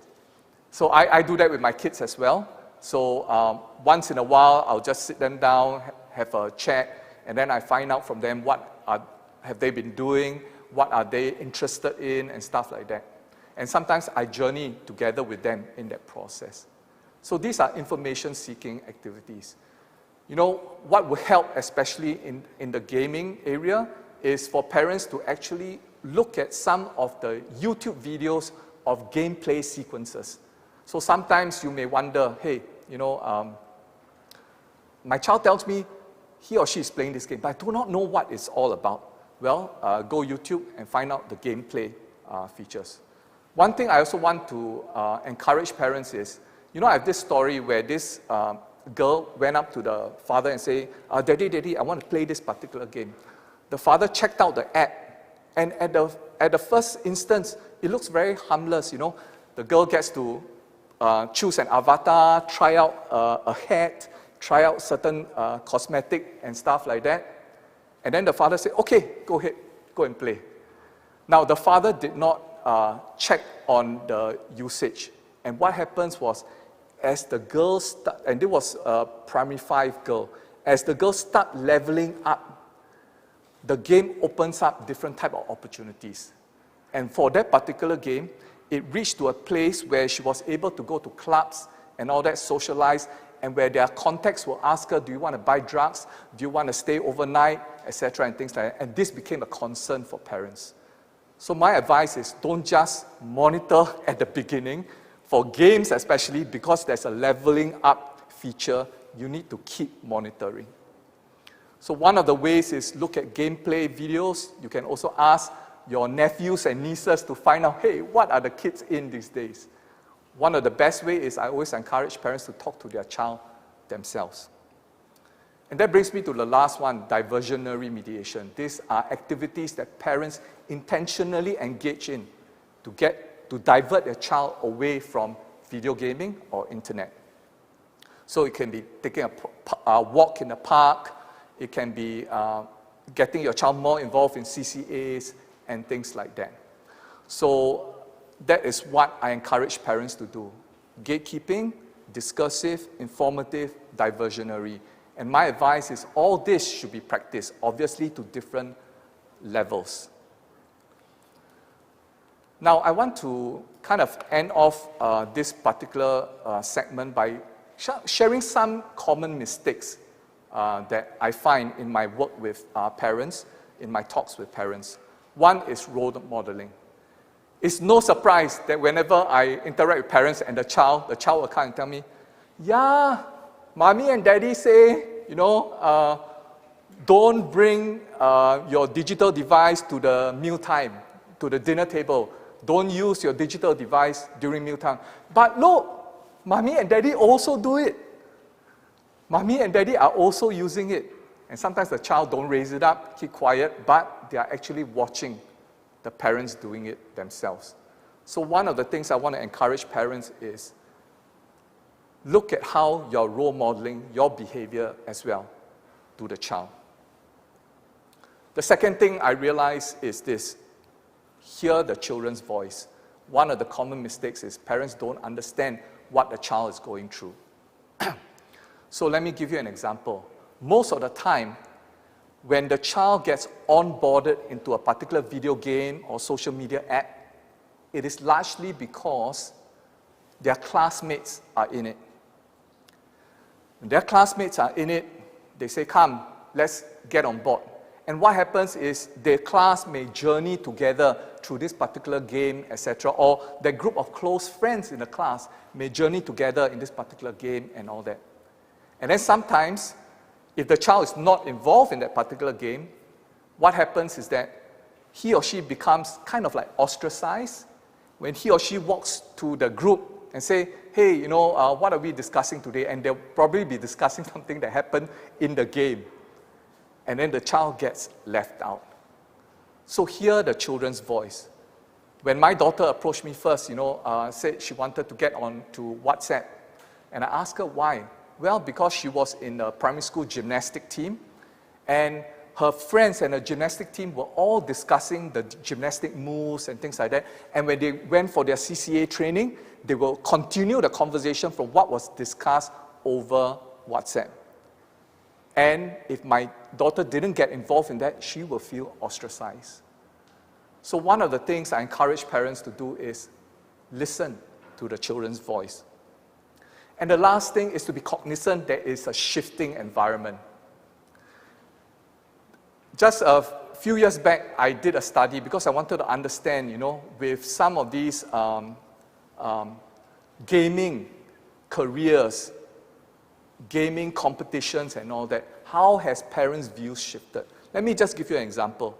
So I do that with my kids as well. So once in a while, I'll just sit them down, have a chat, and then I find out from them what have they been doing, what are they interested in, and stuff like that. And sometimes I journey together with them in that process. So these are information-seeking activities. You know, what will help, especially in the gaming area, is for parents to actually look at some of the YouTube videos of gameplay sequences. So sometimes you may wonder, hey, you know, my child tells me he or she is playing this game, but I do not know what it's all about. Well, go YouTube and find out the gameplay features. One thing I also want to encourage parents is, you know, I have this story where this girl went up to the father and said, Daddy, I want to play this particular game. The father checked out the app, and at the first instance, it looks very harmless, you know. The girl gets to choose an avatar, try out a hat, try out certain cosmetic and stuff like that. And then the father said, okay, go ahead, go and play. Now, the father did not check on the usage. And what happens was, as the girl and it was a primary 5 girl, as the girl start leveling up, the game opens up different type of opportunities. And for that particular game, it reached to a place where she was able to go to clubs and all that, socialize, and where their contacts will ask her, do you want to buy drugs? Do you want to stay overnight? Etc. and things like that. And this became a concern for parents. So my advice is don't just monitor at the beginning. For games especially, because there's a leveling up feature, you need to keep monitoring. So one of the ways is look at gameplay videos. You can also ask your nephews and nieces to find out, hey, what are the kids in these days? One of the best ways is I always encourage parents to talk to their child themselves. And that brings me to the last one, diversionary mediation. These are activities that parents intentionally engage in to divert their child away from video gaming or internet. So it can be taking a walk in the park, it can be getting your child more involved in CCAs and things like that. So that is what I encourage parents to do. Gatekeeping, discursive, informative, diversionary. And my advice is all this should be practiced, obviously to different levels. Now, I want to kind of end off this particular segment by sharing some common mistakes that I find in my work with parents, in my talks with parents. One is role modeling. It's no surprise that whenever I interact with parents and the child will come and tell me, yeah, mommy and daddy say, you know, don't bring your digital device to the mealtime, to the dinner table. Don't use your digital device during mealtime. But look, mommy and daddy also do it. Mommy and daddy are also using it. And sometimes the child don't raise it up, keep quiet, but they are actually watching the parents doing it themselves. So one of the things I want to encourage parents is look at how you're role modeling your behavior as well to the child. The second thing I realize is this: hear the children's voice. One of the common mistakes is parents don't understand what the child is going through. So let me give you an example. Most of the time, when the child gets onboarded into a particular video game or social media app, it is largely because their classmates are in it. When their classmates are in it, they say, come, let's get on board. And what happens is their class may journey together through this particular game, etc., or their group of close friends in the class may journey together in this particular game and all that. And then sometimes, if the child is not involved in that particular game, what happens is that he or she becomes kind of like ostracized when he or she walks to the group and say, hey, you know, what are we discussing today? And they'll probably be discussing something that happened in the game. And then the child gets left out. So hear the children's voice. When my daughter approached me first, said she wanted to get on to WhatsApp, and I asked her why. Well, because she was in a primary school gymnastic team, and her friends and her gymnastic team were all discussing the gymnastic moves and things like that. And when they went for their CCA training, they will continue the conversation from what was discussed over WhatsApp. And if my daughter didn't get involved in that, she will feel ostracized. So one of the things I encourage parents to do is listen to the children's voice. And the last thing is to be cognizant there is a shifting environment. Just a few years back, I did a study because I wanted to understand, with some of these gaming careers, gaming competitions and all that, how has parents' views shifted? Let me just give you an example.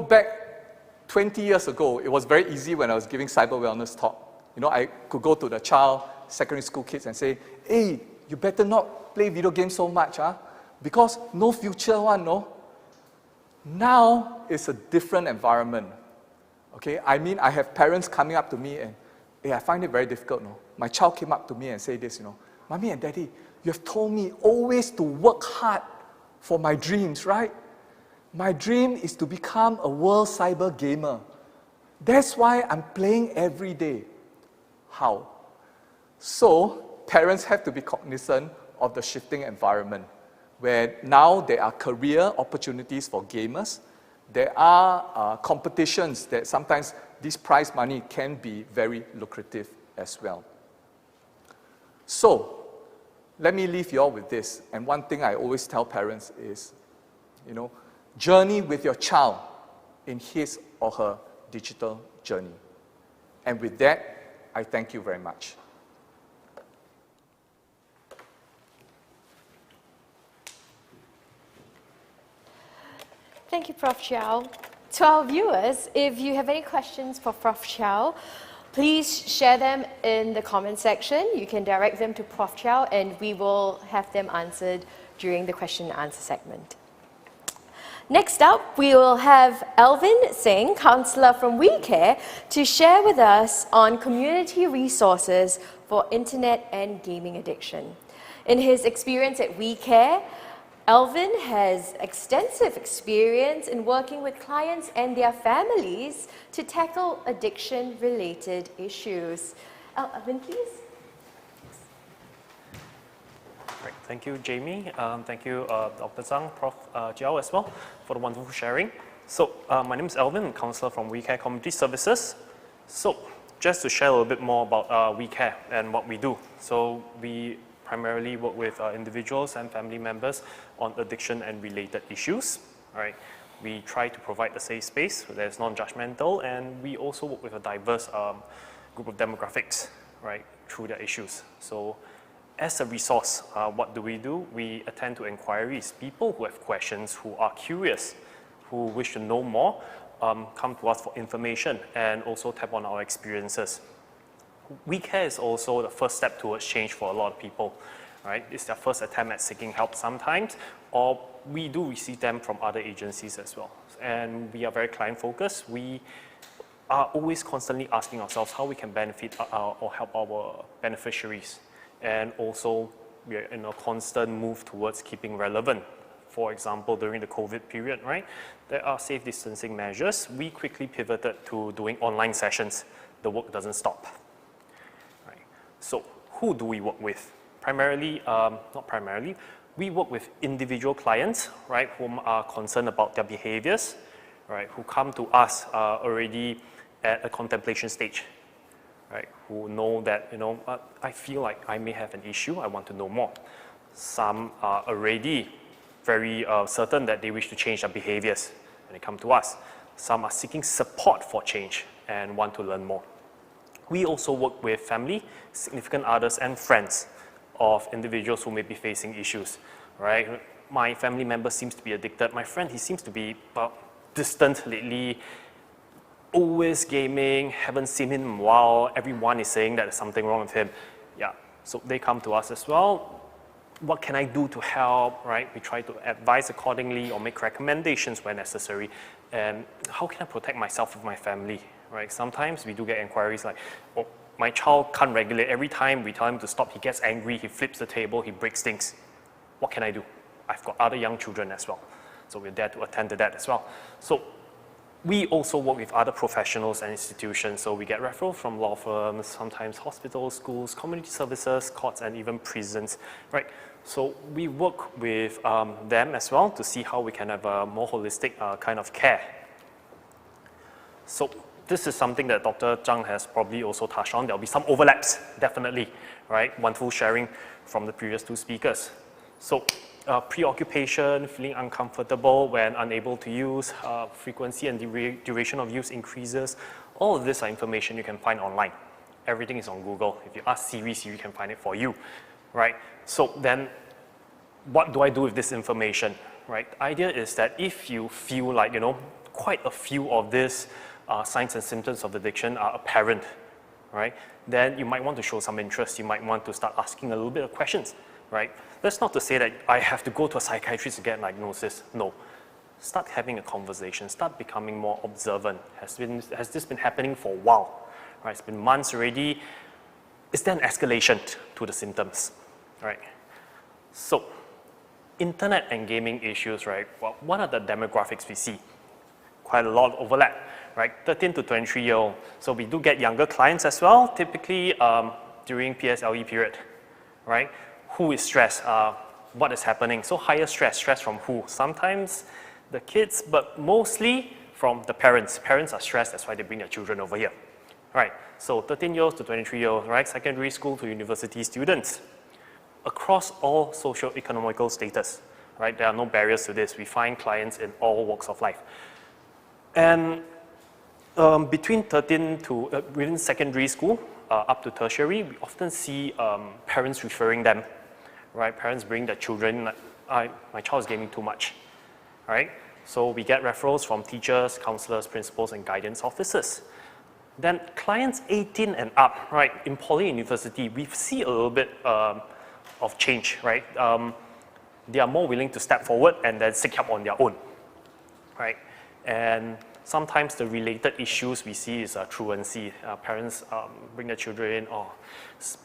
Back 20 years ago, it was very easy when I was giving cyber wellness talk. I could go to the child, secondary school kids and say, hey, you better not play video games so much, because no future one, no? Now it's a different environment. Okay, I have parents coming up to me and, hey, I find it very difficult, no? My child came up to me and said this, Mommy and Daddy, you have told me always to work hard for my dreams, right? My dream is to become a world cyber gamer. That's why I'm playing every day. How? So, parents have to be cognizant of the shifting environment, where now there are career opportunities for gamers. There are competitions that sometimes this prize money can be very lucrative as well. So, let me leave you all with this. And one thing I always tell parents is, journey with your child in his or her digital journey. And with that, I thank you very much. Thank you, Prof. Chow. To our viewers, if you have any questions for Prof. Chow, please share them in the comment section. You can direct them to Prof. Chow and we will have them answered during the question and answer segment. Next up, we will have Alvin Singh, counsellor from WeCare, to share with us on community resources for internet and gaming addiction. In his experience at WeCare, Alvin has extensive experience in working with clients and their families to tackle addiction-related issues. Alvin, please. Great. Thank you, Jamie. Thank you, Dr. Zhang, Prof. Jiao as well, for the wonderful sharing. So, my name is Alvin, I'm counselor from WeCare Community Services. So, just to share a little bit more about WeCare and what we do. So, we primarily work with individuals and family members on addiction and related issues. All right. We try to provide a safe space that is non-judgmental, and we also work with a diverse group of demographics, right, through their issues. So, as a resource, what do? We attend to inquiries. People who have questions, who are curious, who wish to know more, come to us for information and also tap on our experiences. WeCare is also the first step towards change for a lot of people, right? It's their first attempt at seeking help sometimes, or we do receive them from other agencies as well. And we are very client-focused. We are always constantly asking ourselves how we can benefit or help our beneficiaries. and also we are in a constant move towards keeping relevant. For example, during the COVID period, right, there are safe distancing measures. We quickly pivoted to doing online sessions. The work doesn't stop. Right. So who do we work with? Primarily, not primarily, we work with individual clients, right, whom are concerned about their behaviors, right, who come to us already at a contemplation stage, right, who know that, I feel like I may have an issue, I want to know more. Some are already very certain that they wish to change their behaviors when they come to us. Some are seeking support for change and want to learn more. We also work with family, significant others, and friends of individuals who may be facing issues, right? My family member seems to be addicted. My friend, he seems to be distant lately, always gaming, haven't seen him in a while. Everyone is saying that there's something wrong with him. Yeah, so they come to us as well. What can I do to help, right? We try to advise accordingly or make recommendations where necessary. And how can I protect myself with my family, right? Sometimes we do get inquiries like, oh, my child can't regulate. Every time we tell him to stop, he gets angry, he flips the table, he breaks things. What can I do? I've got other young children as well. So we're there to attend to that as well. So we also work with other professionals and institutions. So we get referrals from law firms, sometimes hospitals, schools, community services, courts, and even prisons, right? So we work with them as well to see how we can have a more holistic kind of care. So this is something that Dr. Zhang has probably also touched on. There'll be some overlaps, definitely, right? Wonderful sharing from the previous two speakers. So preoccupation, feeling uncomfortable when unable to use, frequency and duration of use increases. All of this are information you can find online. Everything is on Google. If you ask Siri, Siri can find it for you, right? So then what do I do with this information, right? The idea is that if you feel like, quite a few of these signs and symptoms of addiction are apparent, right? Then you might want to show some interest. You might want to start asking a little bit of questions, right? That's not to say that I have to go to a psychiatrist to get a diagnosis. No. Start having a conversation. Start becoming more observant. Has this been happening for a while? Right? It's been months already. Is there an escalation to the symptoms? Right? So, internet and gaming issues, right? Well, what are the demographics we see? Quite a lot of overlap, right? 13 to 23-year-old. So we do get younger clients as well, typically during PSLE period, right? Who is stressed? What is happening? So higher stress. Stress from who? Sometimes the kids, but mostly from the parents. Parents are stressed, that's why they bring their children over here. Right, so 13-year-olds to 23-year-olds, right? Secondary school to university students. Across all socio-economical status, right? There are no barriers to this. We find clients in all walks of life. And between 13 to, within secondary school, up to tertiary, we often see parents referring them, right? Parents bring their children, my child is gaming too much, right? So we get referrals from teachers, counselors, principals, and guidance officers. Then clients 18 and up, right? In poly university, we see a little bit of change, right? They are more willing to step forward and then seek help on their own, right? And sometimes the related issues we see is truancy. Parents bring their children in or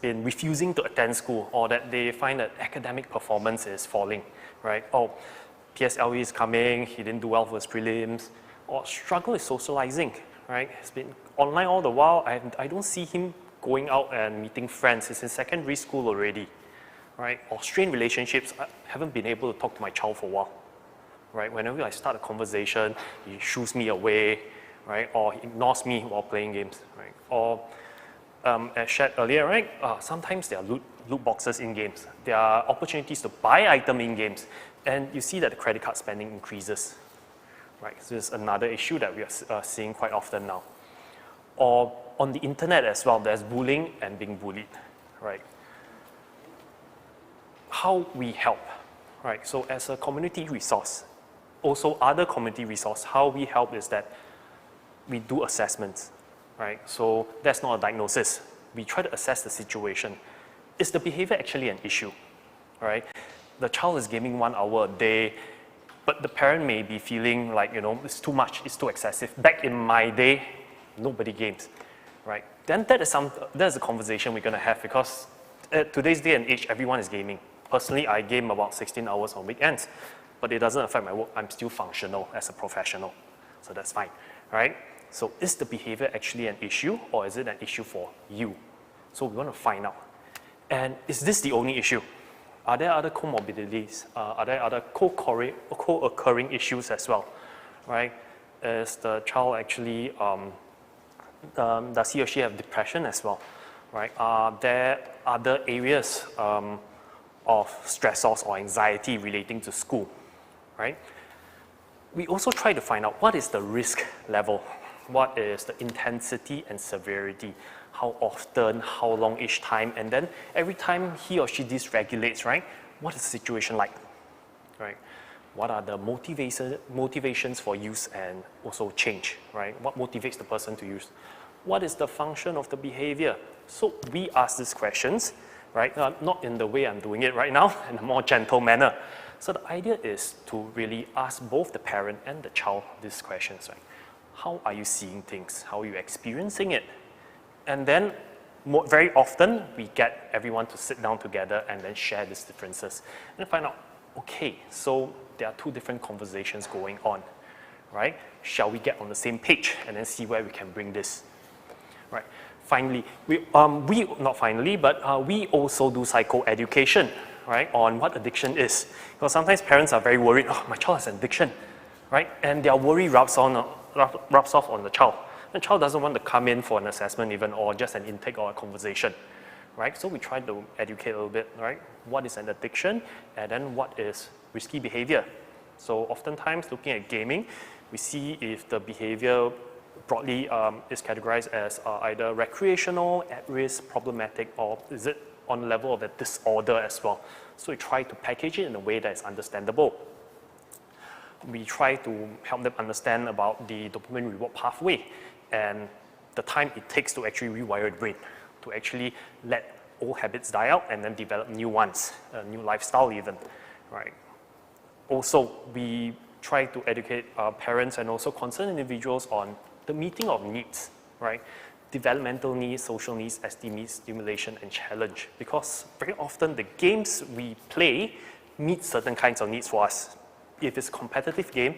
been refusing to attend school, or that they find that academic performance is falling, right? Oh, PSLE is coming, he didn't do well for his prelims, or struggle with socializing, right? He's been online all the while. I don't see him going out and meeting friends. He's in secondary school already, right? Or strained relationships. I haven't been able to talk to my child for a while. Right? Whenever I start a conversation, he shoos me away, right? Or he ignores me while playing games, right? Or as shared earlier, right? Sometimes there are loot boxes in games. There are opportunities to buy items in games, and you see that the credit card spending increases, right? So this is another issue that we are seeing quite often now. Or on the internet as well, there's bullying and being bullied, right? How we help, right? So as a community resource, also other community resource, how we help is that we do assessments, right? So that's not a diagnosis. We try to assess the situation. Is the behavior actually an issue, right? The child is gaming 1 hour a day, but the parent may be feeling like, it's too much, it's too excessive. Back in my day, nobody games, right? Then that's a conversation we're gonna have, because At today's day and age, everyone is gaming. Personally, I game about 16 hours on weekends, but it doesn't affect my work. I'm still functional as a professional, so that's fine, right? So is the behavior actually an issue, or is it an issue for you? So we want to find out. And is this the only issue? Are there other comorbidities? Are there other co-occurring issues as well, right? Is the child actually, does he or she have depression as well, right? Are there other areas of stressors or anxiety relating to school, right? We also try to find out what is the risk level, what is the intensity and severity, how often, how long each time, and then every time he or she dysregulates, right? What is the situation like, right? What are the motivations for use and also change, right? What motivates the person to use? What is the function of the behavior? So we ask these questions, right? Not in the way I'm doing it right now, in a more gentle manner. So the idea is to really ask both the parent and the child these questions, right? How are you seeing things? How are you experiencing it? And then very often we get everyone to sit down together and then share these differences and find out, okay, so there are two different conversations going on, right? Shall we get on the same page and then see where we can bring this, right? Finally, we also do psychoeducation, right, on what addiction is. Because sometimes parents are very worried, oh, my child has an addiction, right? And their worry rubs off on the child. The child doesn't want to come in for an assessment even, or just an intake or a conversation, right? So we try to educate a little bit, right? What is an addiction, and then what is risky behavior? So oftentimes looking at gaming, we see if the behavior broadly is categorized as either recreational, at-risk, problematic, or is it on the level of a disorder as well? So we try to package it in a way that is understandable. We try to help them understand about the dopamine reward pathway and the time it takes to actually rewire the brain, to actually let old habits die out and then develop new ones, a new lifestyle even, right? Also, we try to educate parents and also concerned individuals on the meeting of needs, right? Developmental needs, social needs, esteem needs, stimulation, and challenge. Because very often the games we play meet certain kinds of needs for us. If it's a competitive game,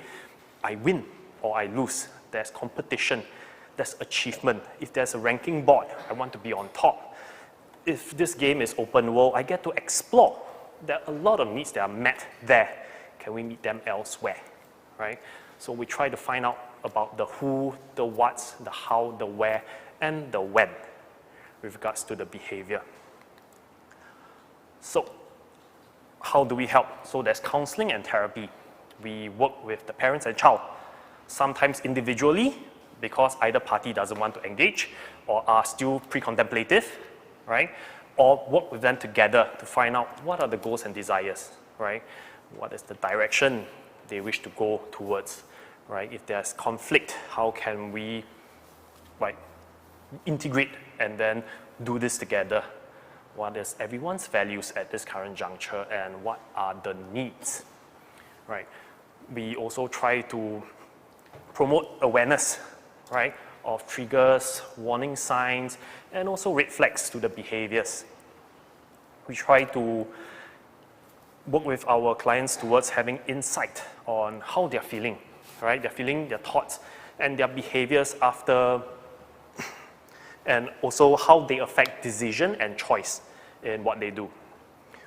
I win or I lose. There's competition, there's achievement. If there's a ranking board, I want to be on top. If this game is open world, I get to explore. There are a lot of needs that are met there. Can we meet them elsewhere, right? So we try to find out about the who, the what's, the how, the where, and the when with regards to the behavior. So how do we help? So there's counseling and therapy. We work with the parents and child, sometimes individually because either party doesn't want to engage or are still pre-contemplative, right? Or work with them together to find out what are the goals and desires, right? What is the direction they wish to go towards, right? If there's conflict, how can we, right, integrate and then do this together? What is everyone's values at this current juncture and what are the needs, right? We also try to promote awareness, right, of triggers, warning signs, and also red flags to the behaviors. We try to work with our clients towards having insight on how they're feeling, right? They're feeling, their thoughts, and their behaviors after, and also how they affect decision and choice in what they do.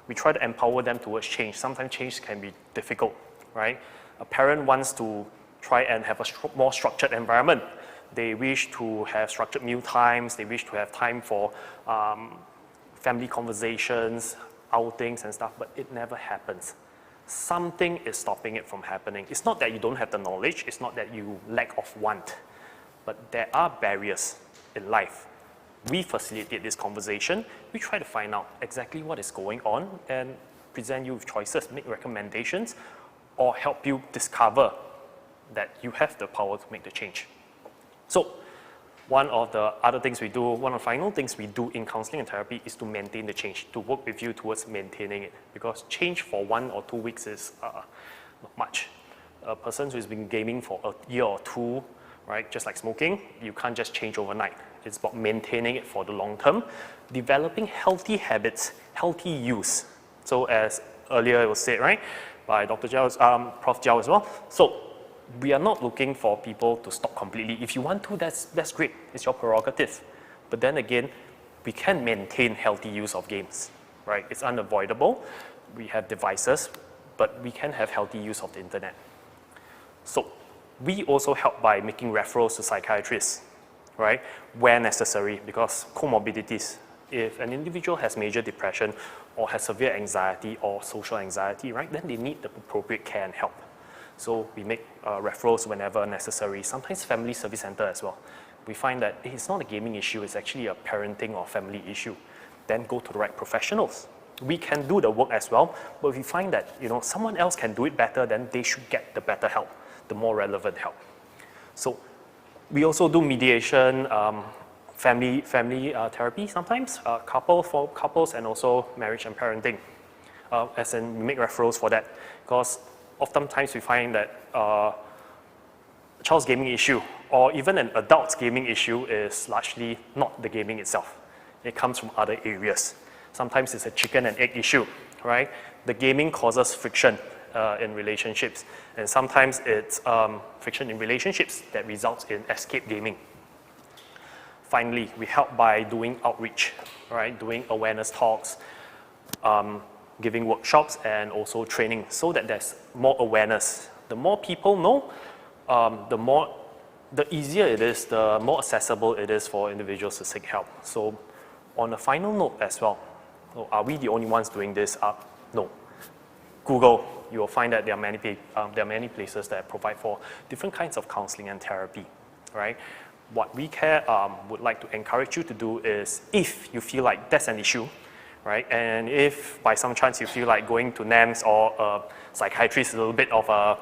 We try to empower them towards change. Sometimes change can be difficult, right? A parent wants to try and have a more structured environment. They wish to have structured meal times. They wish to have time for family conversations, outings and stuff, but it never happens. Something is stopping it from happening. It's not that you don't have the knowledge. It's not that you lack of want, but there are barriers in life. We facilitate this conversation. We try to find out exactly what is going on and present you with choices, make recommendations, or help you discover that you have the power to make the change. So one of the other things we do, one of the final things we do in counseling and therapy is to maintain the change, to work with you towards maintaining it. Because change for 1 or 2 weeks is not much. A person who's been gaming for a year or two, right, just like smoking, you can't just change overnight. It's about maintaining it for the long term, developing healthy habits, healthy use. So as earlier it was said, right, by Dr. Jiao, Prof. Jiao as well. So we are not looking for people to stop completely. If you want to, that's great. It's your prerogative. But then again, we can maintain healthy use of games, right? It's unavoidable. We have devices, but we can have healthy use of the internet. So we also help by making referrals to psychiatrists, right, where necessary, because comorbidities. If an individual has major depression or has severe anxiety or social anxiety, right, then they need the appropriate care and help. So we make referrals whenever necessary, sometimes family service center as well. We find that it's not a gaming issue, it's actually a parenting or family issue. Then go to the right professionals. We can do the work as well, but if we find that someone else can do it better, then they should get the better help, the more relevant help. So we also do mediation, family therapy sometimes, for couples, and also marriage and parenting. As in, we make referrals for that, because oftentimes we find that a child's gaming issue or even an adult's gaming issue is largely not the gaming itself. It comes from other areas. Sometimes it's a chicken and egg issue, right? The gaming causes friction in relationships, and sometimes it's friction in relationships that results in escape gaming. Finally, we help by doing outreach, right? Doing awareness talks, giving workshops, and also training so that there's more awareness. The more people know, the easier it is, the more accessible it is for individuals to seek help. So on a final note as well, are we the only ones doing this? No. Google, you will find that there are many places that provide for different kinds of counseling and therapy, right? What WeCare would like to encourage you to do is, if you feel like that's an issue, right, and if by some chance you feel like going to NAMS or a psychiatrist is a little bit of a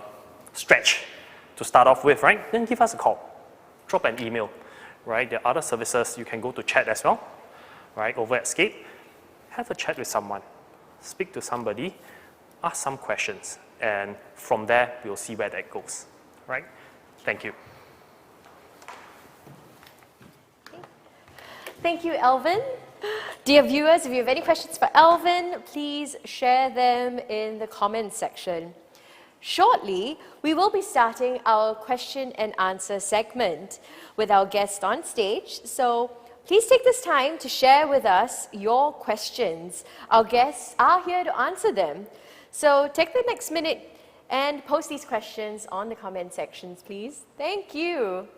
stretch to start off with, right, then give us a call, drop an email, right? There are other services. You can go to chat as well, right, over at Scape. Have a chat with someone, speak to somebody, ask some questions, and from there, we'll see where that goes, right? Thank you. Thank you, Elvin. Dear viewers, if you have any questions for Elvin, please share them in the comments section. Shortly, we will be starting our question and answer segment with our guest on stage. So please take this time to share with us your questions. Our guests are here to answer them. So take the next minute and post these questions on the comment sections, please. Thank you.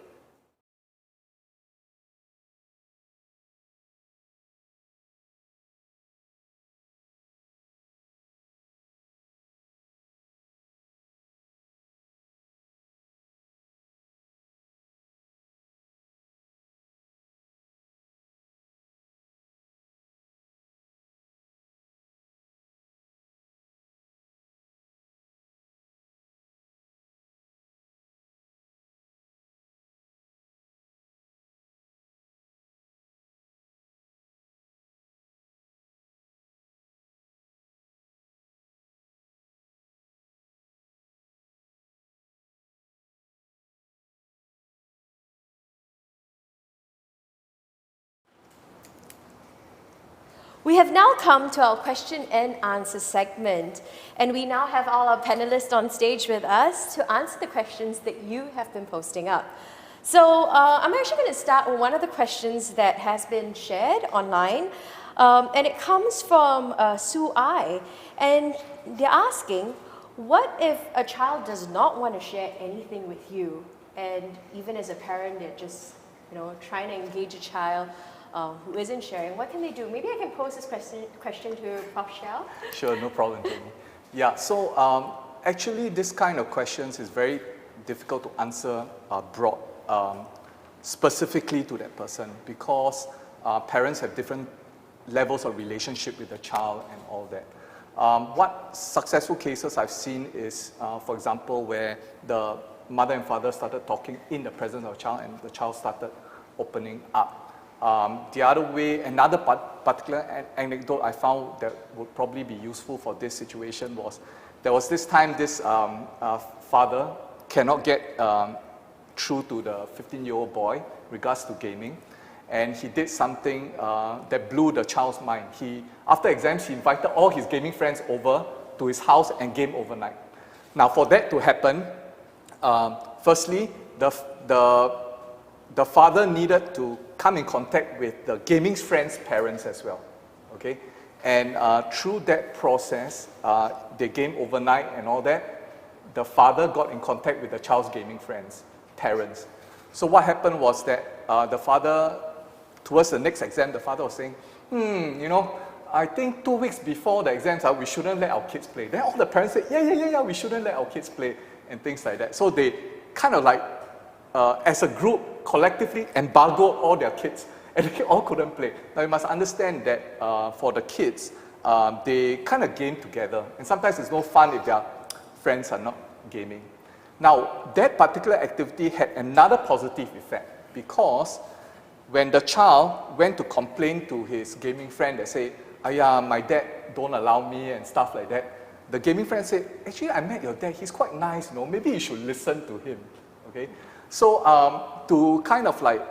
We have now come to our question and answer segment, and we now have all our panelists on stage with us to answer the questions that you have been posting up. So I'm actually going to start with one of the questions that has been shared online, and it comes from Sue I, and they're asking, what if a child does not want to share anything with you, and even as a parent, they're just trying to engage a child who isn't sharing? What can they do? Maybe I can pose this question to Prof. Xiao. Sure, no problem, Jamie. Yeah, so actually this kind of questions is very difficult to answer broad, specifically to that person, because parents have different levels of relationship with the child and all that. What successful cases I've seen is, for example, where the mother and father started talking in the presence of the child and the child started opening up. The other way, another particular anecdote I found that would probably be useful for this situation was, there was this time this father cannot get through to the 15-year-old boy regards to gaming, and he did something that blew the child's mind. After exams, he invited all his gaming friends over to his house and game overnight. Now, for that to happen, firstly, the father needed to come in contact with the gaming friend's parents as well, okay? And through that process, they game overnight and all that, the father got in contact with the child's gaming friends' parents. So what happened was that the father, towards the next exam, the father was saying, you know, I think 2 weeks before the exams, we shouldn't let our kids play. Then all the parents said, yeah, we shouldn't let our kids play, and things like that. So they kind of like, as a group, collectively embargoed all their kids, and they all couldn't play. Now you must understand that for the kids, they kind of game together, and sometimes it's no fun if their friends are not gaming. Now, that particular activity had another positive effect, because when the child went to complain to his gaming friend that say, my dad don't allow me and stuff like that, the gaming friend said, actually, I met your dad, he's quite nice, you know, maybe you should listen to him, okay? So to kind of like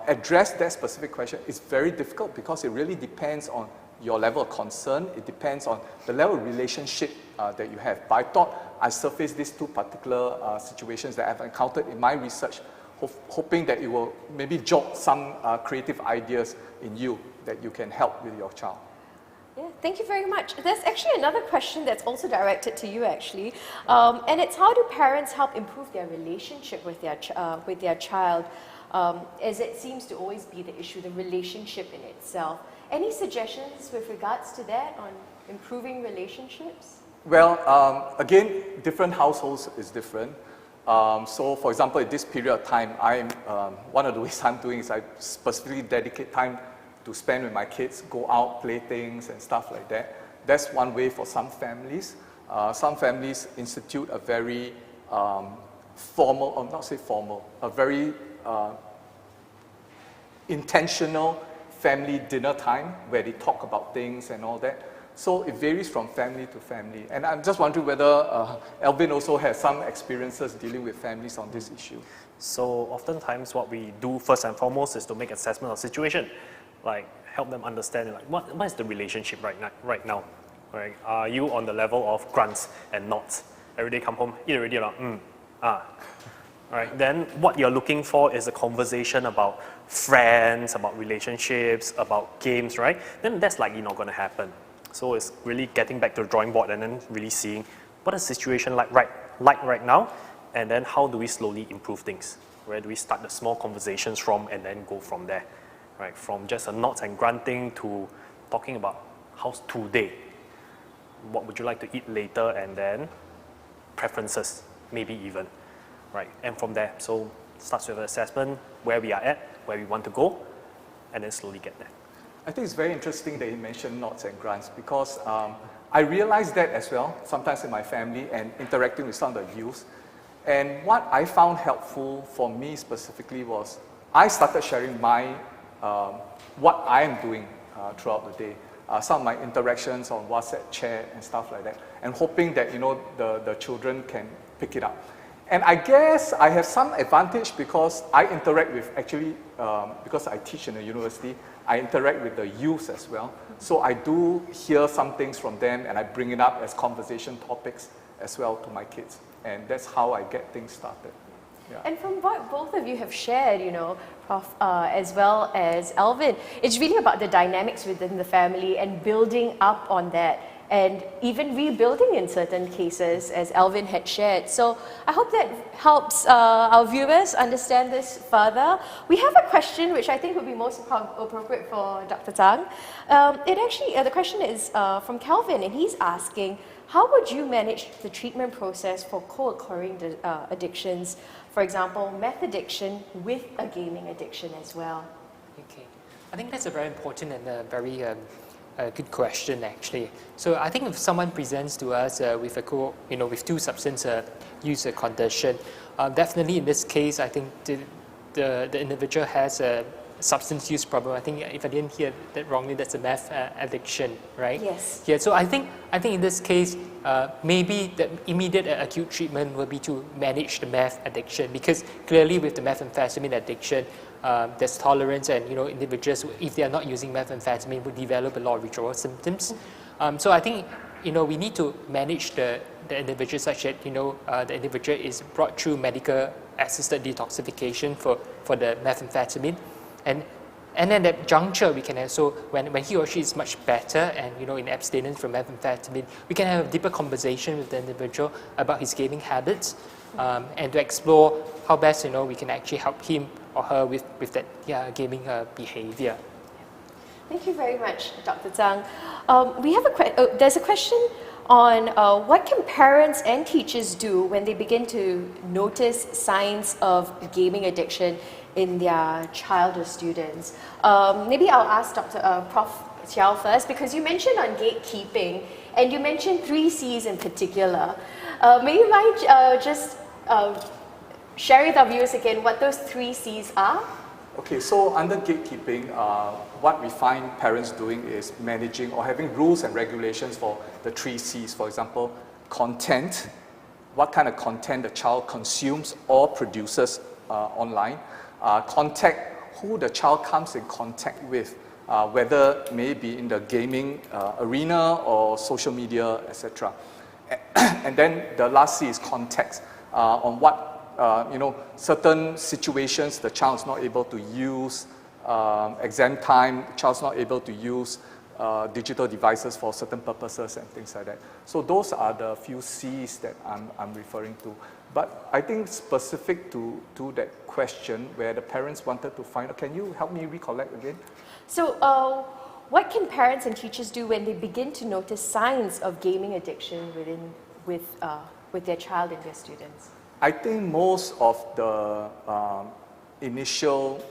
address that specific question is very difficult, because it really depends on your level of concern, it depends on the level of relationship that you have. But I thought I surfaced these two particular situations that I've encountered in my research, hoping that it will maybe jolt some creative ideas in you that you can help with your child. Yeah, thank you very much. There's actually another question that's also directed to you, actually, and it's how do parents help improve their relationship with their child, as it seems to always be the issue, the relationship in itself. Any suggestions with regards to that on improving relationships? Well, again, different households is different. So, for example, at this period of time, one of the ways I'm doing is I specifically dedicate time to spend with my kids, go out, play things and stuff like that. That's one way for some families. Some families institute a very formal, or not say formal, a very intentional family dinner time where they talk about things and all that. So it varies from family to family. And I'm just wondering whether Alvin also has some experiences dealing with families on this issue. So oftentimes what we do first and foremost is to make assessment of situation, like help them understand like what is the relationship right now, right? Are you on the level of grunts and nods? Every day come home, eat already, Right, then what you're looking for is a conversation about friends, about relationships, about games, right? Then that's likely not going to happen. So it's really getting back to the drawing board and then really seeing what is the situation like right now, and then how do we slowly improve things? Where do we start the small conversations from and then go from there, right? From just a nods and grunting to talking about how's today, what would you like to eat later, and then preferences, maybe even. Right, and from there, so starts with an assessment, where we are at, where we want to go, and then slowly get there. I think it's very interesting that you mentioned nods and grunts, because I realized that as well, sometimes in my family and interacting with some of the youth. And what I found helpful for me specifically was, I started sharing my, what I am doing throughout the day. Some of my interactions on WhatsApp chat and stuff like that, and hoping that, you know, the children can pick it up. And I guess I have some advantage because I interact with, actually, because I teach in a university, I interact with the youth as well. So I do hear some things from them and I bring it up as conversation topics as well to my kids. And that's how I get things started. Yeah. And from what both of you have shared, you know, Prof, as well as Alvin, it's really about the dynamics within the family and building up on that, and even rebuilding in certain cases, as Alvin had shared. So I hope that helps our viewers understand this further. We have a question which I think would be most appropriate for Dr. Tang. The question is from Calvin, and he's asking, how would you manage the treatment process for co-occurring addictions, for example, meth addiction with a gaming addiction as well? Okay, I think that's a very important and a very good question, actually. So I think if someone presents to us with with two substance use condition, definitely in this case, I think the individual has substance use problem. I think if I didn't hear that wrongly, that's a meth addiction, right? Yes. Yeah, so I think in this case, maybe the immediate acute treatment will be to manage the meth addiction, because clearly with the methamphetamine addiction, there's tolerance, and individuals, if they are not using methamphetamine, would develop a lot of withdrawal symptoms. So I think we need to manage the individual such that the individual is brought through medical assisted detoxification for the methamphetamine, and then at that juncture we can also, when he or she is much better and in abstinence from methamphetamine, we can have a deeper conversation with the individual about his gaming habits, and to explore how best we can actually help him or her with that gaming behavior. Thank you very much, Dr. Zhang. We have there's a question on what can parents and teachers do when they begin to notice signs of gaming addiction in their child or students. Maybe I'll ask Prof. Chiao first, because you mentioned on gatekeeping, and you mentioned 3 C's in particular. May you mind just share with our viewers again what those 3 C's are? Okay, so under gatekeeping, what we find parents doing is managing or having rules and regulations for the 3 C's. For example, content, what kind of content the child consumes or produces online. Contact, who the child comes in contact with, whether maybe in the gaming arena or social media, etc. And then the last C is context, on what certain situations the child is not able to use, exam time, the child's not able to use digital devices for certain purposes and things like that. So those are the few C's that I'm referring to. But I think specific to that question where the parents wanted to find out, can you help me recollect again? So what can parents and teachers do when they begin to notice signs of gaming addiction with their child and their students? I think most of the initial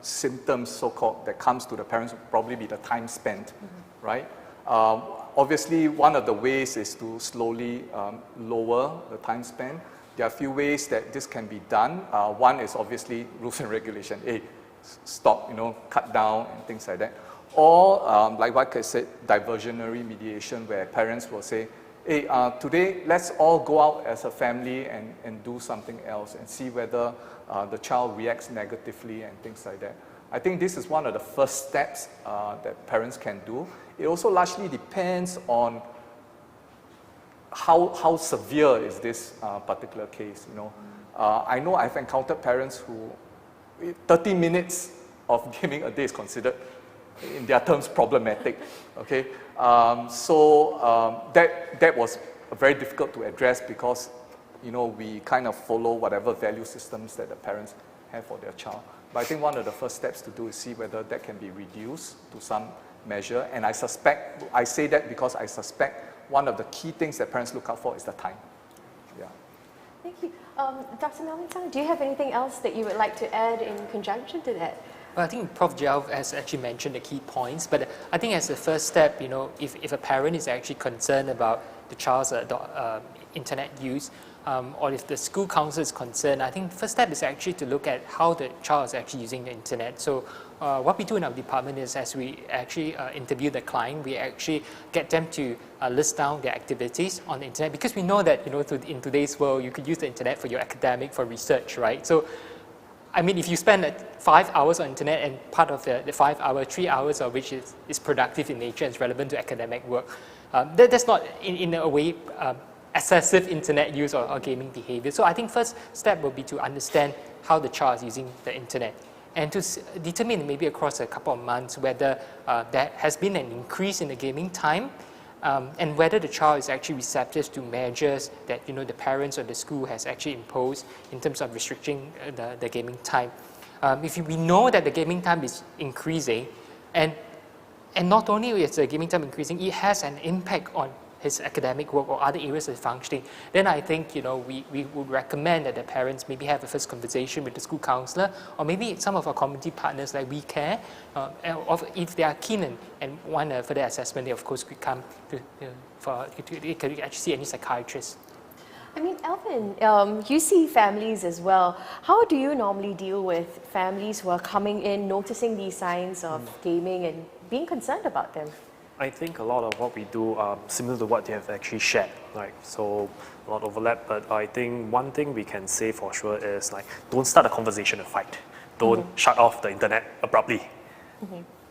symptoms, so-called, that comes to the parents would probably be the time spent, right? Obviously, one of the ways is to slowly lower the time spent. There are a few ways that this can be done. One is obviously rules and regulation. Hey, stop, cut down and things like that. Or, like what I said, diversionary mediation, where parents will say, hey, today let's all go out as a family and do something else and see whether the child reacts negatively and things like that. I think this is one of the first steps that parents can do. It also largely depends on how severe is this particular case. I know I've encountered parents who 30 minutes of gaming a day is considered, in their terms, problematic. Okay, that was very difficult to address because we kind of follow whatever value systems that the parents have for their child. But I think one of the first steps to do is see whether that can be reduced to some measure. And I say that because I suspect one of the key things that parents look out for is the time. Yeah. Thank you. Dr. Melvin Zhang, do you have anything else that you would like to add in conjunction to that? Well, I think Prof. Jiao has actually mentioned the key points, but I think as the first step, if a parent is actually concerned about the child's internet use, or if the school council is concerned, I think the first step is actually to look at how the child is actually using the internet. So what we do in our department is, as we actually interview the client, we actually get them to list down their activities on the internet, because we know that in today's world you could use the internet for your academic, for research, right? So I mean, if you spend 5 hours on internet and part of the 5 hours, 3 hours of which is productive in nature and is relevant to academic work, that's not in a way excessive internet use or gaming behavior. So I think first step will be to understand how the child is using the internet, and to determine maybe across a couple of months whether there has been an increase in the gaming time, and whether the child is actually receptive to measures that the parents or the school has actually imposed in terms of restricting the gaming time. If we know that the gaming time is increasing, and not only is the gaming time increasing, it has an impact on his academic work or other areas of functioning, then I think we would recommend that the parents maybe have a first conversation with the school counsellor, or maybe some of our community partners like WeCare, if they are keen and want a further assessment, they of course could come to actually see any psychiatrist. I mean, Alvin, you see families as well. How do you normally deal with families who are coming in, noticing these signs of gaming and being concerned about them? I think a lot of what we do are similar to what they have actually shared, right? So a lot of overlap, but I think one thing we can say for sure is like, don't start a conversation, a fight. Don't shut off the internet abruptly.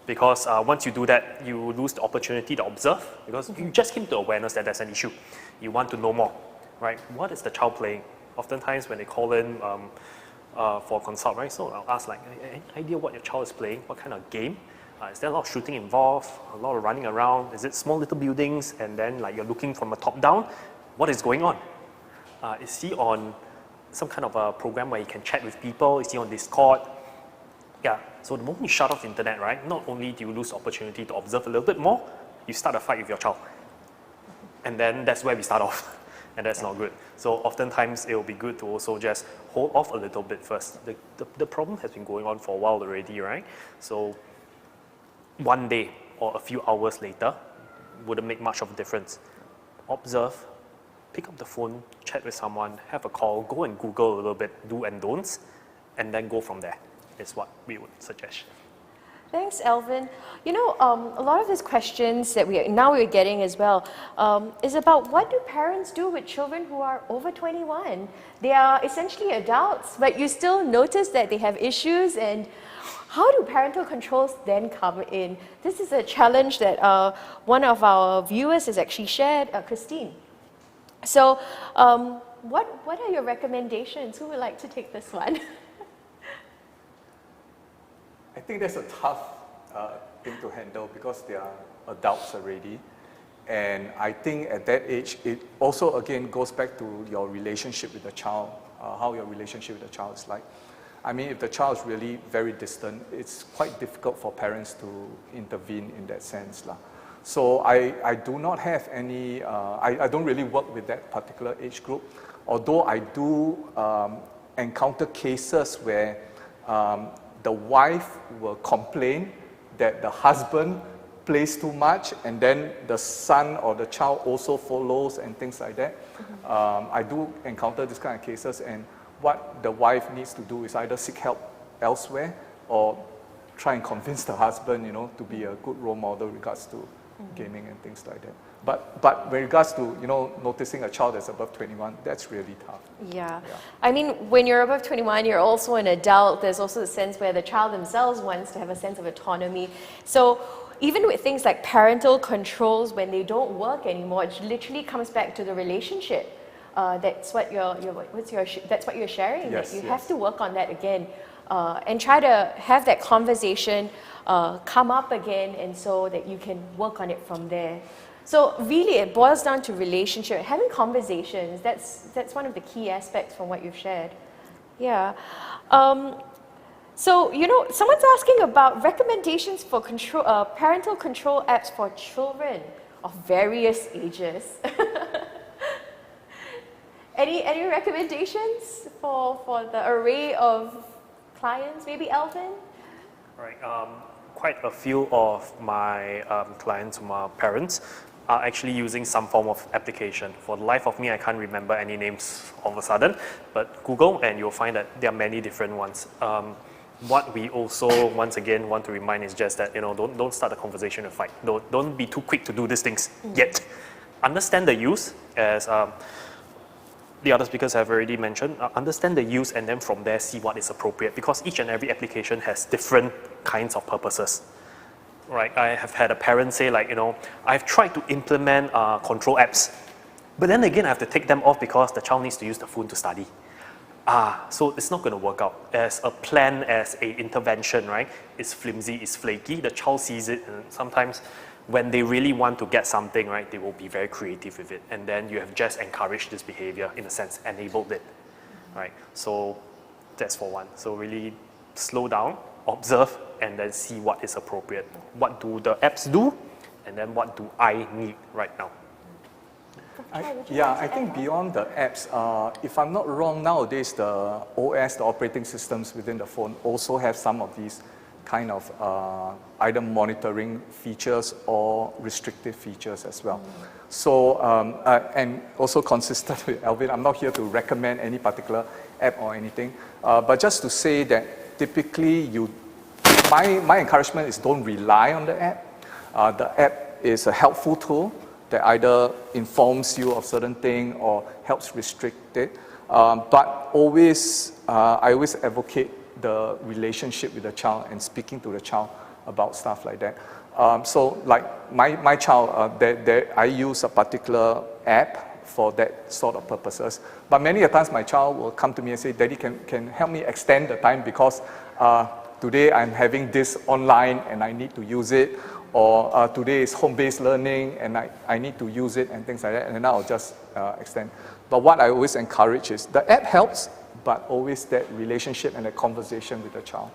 Because once you do that, you lose the opportunity to observe, because you just came to awareness that there's an issue. You want to know more, right? What is the child playing? Oftentimes when they call in for consult, right? So I'll ask like, any idea what your child is playing? What kind of game? Is there a lot of shooting involved? A lot of running around? Is it small little buildings? And then like you're looking from a top down? What is going on? Is he on some kind of a program where he can chat with people? Is he on Discord? Yeah, so the moment you shut off the internet, right, not only do you lose opportunity to observe a little bit more, you start a fight with your child. And then that's where we start off, and that's not good. So oftentimes it will be good to also just hold off a little bit first. The problem has been going on for a while already, right? So one day or a few hours later wouldn't make much of a difference. Observe, pick up the phone, chat with someone, have a call, go and Google a little bit, do and don'ts, and then go from there, is what we would suggest. Thanks, Alvin. You know, a lot of these questions that we're getting as well is about what do parents do with children who are over 21? They are essentially adults, but you still notice that they have issues, and how do parental controls then come in? This is a challenge that one of our viewers has actually shared, Christine. So what are your recommendations? Who would like to take this one? I think that's a tough thing to handle because they are adults already. And I think at that age, it also again goes back to your relationship with the child, how your relationship with the child is like. I mean, if the child is really very distant, it's quite difficult for parents to intervene in that sense. So I do not have any, I don't really work with that particular age group, although I do encounter cases where the wife will complain that the husband plays too much, and then the son or the child also follows and things like that. I do encounter this kind of cases, and what the wife needs to do is either seek help elsewhere or try and convince the husband, you know, to be a good role model in regards to gaming and things like that. But with regards to, you know, noticing a child that's above 21, that's really tough. Yeah. I mean, when you're above 21, you're also an adult. There's also the sense where the child themselves wants to have a sense of autonomy. So even with things like parental controls, when they don't work anymore, it literally comes back to the relationship. That's what that's what you're sharing. Yes, you yes. have to work on that again, and try to have that conversation come up again, and so that you can work on it from there. So really, it boils down to relationship, having conversations. That's one of the key aspects from what you've shared. Yeah. So you know, someone's asking about recommendations for parental control apps for children of various ages. Any recommendations for the array of clients? Maybe Alvin? Right. Quite a few of my clients, my parents, are actually using some form of application. For the life of me, I can't remember any names all of a sudden, but Google and you'll find that there are many different ones. What we also, once again, want to remind is just that, you know, don't start a conversation or fight. Don't be too quick to do these things yet. Understand the use, as the other speakers have already mentioned. Understand the use, and then from there see what is appropriate, because each and every application has different kinds of purposes. Right, I have had a parent say like, you know, I've tried to implement control apps, but then again I have to take them off because the child needs to use the phone to study. So it's not going to work out. As a plan, as a intervention, right, it's flimsy, it's flaky, the child sees it, and sometimes when they really want to get something, right, they will be very creative with it, and then you have just encouraged this behavior, in a sense, enabled it, right? So that's for one. So really slow down, observe, and then see what is appropriate. What do the apps do, and then what do I need right now? I think beyond the apps, if I'm not wrong, nowadays the OS, the operating systems within the phone also have some of these kind of either monitoring features or restrictive features as well. So, and also consistent with Alvin, I'm not here to recommend any particular app or anything, but just to say that typically my encouragement is don't rely on the app. The app is a helpful tool that either informs you of certain thing or helps restrict it. But always, I always advocate the relationship with the child and speaking to the child about stuff like that. So like my child, I use a particular app for that sort of purposes. But many a times my child will come to me and say, Daddy, can help me extend the time because today I'm having this online and I need to use it, or today is home-based learning and I need to use it and things like that, and then I'll just extend. But what I always encourage is the app helps, but always that relationship and that conversation with the child.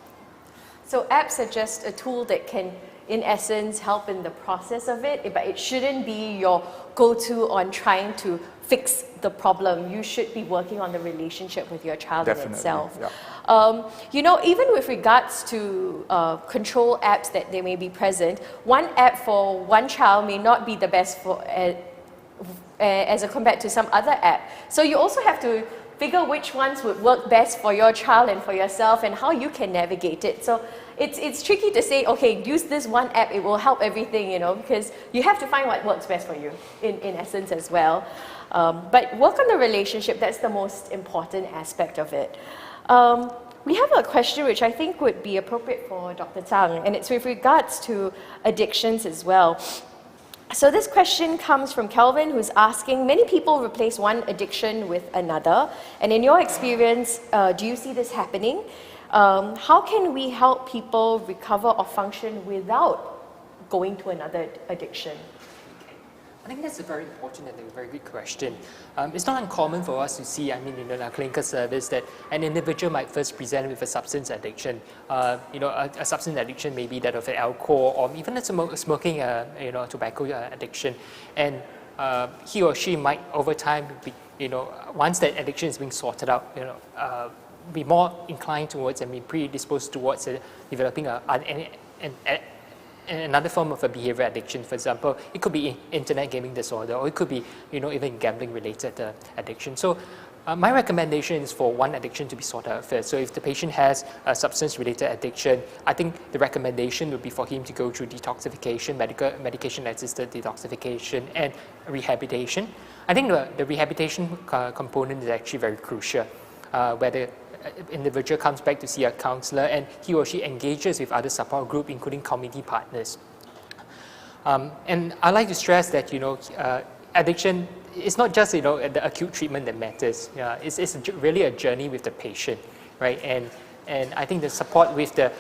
So apps are just a tool that can, in essence, help in the process of it, but it shouldn't be your go-to on trying to fix the problem. You should be working on the relationship with your child in itself. Yeah. You know, even with regards to control apps that they may be present, one app for one child may not be the best for as compared to some other app. So you also have to figure which ones would work best for your child and for yourself and how you can navigate it. So it's tricky to say, okay, use this one app, it will help everything, you know, because you have to find what works best for you in essence as well. But work on the relationship, that's the most important aspect of it. We have a question which I think would be appropriate for Dr. Tsang, and it's with regards to addictions as well. So this question comes from Kelvin, who's asking, many people replace one addiction with another, and in your experience, do you see this happening? How can we help people recover or function without going to another addiction? I think that's a very important and a very good question. It's not uncommon for us to see, in our clinical service, that an individual might first present with a substance addiction. A substance addiction may be that of alcohol or even a smoking, tobacco addiction. And he or she might, over time, once that addiction is being sorted out, be more inclined towards and be predisposed towards developing another form of a behavior addiction. For example, it could be internet gaming disorder, or it could be, even gambling-related addiction. So my recommendation is for one addiction to be sorted out first. So if the patient has a substance-related addiction, I think the recommendation would be for him to go through detoxification, medication-assisted detoxification, and rehabilitation. I think the rehabilitation component is actually very crucial, where the individual comes back to see a counselor and he or she engages with other support group, including community partners. And I like to stress that, addiction is not just, the acute treatment that matters. It's really a journey with the patient, right? And I think the support with the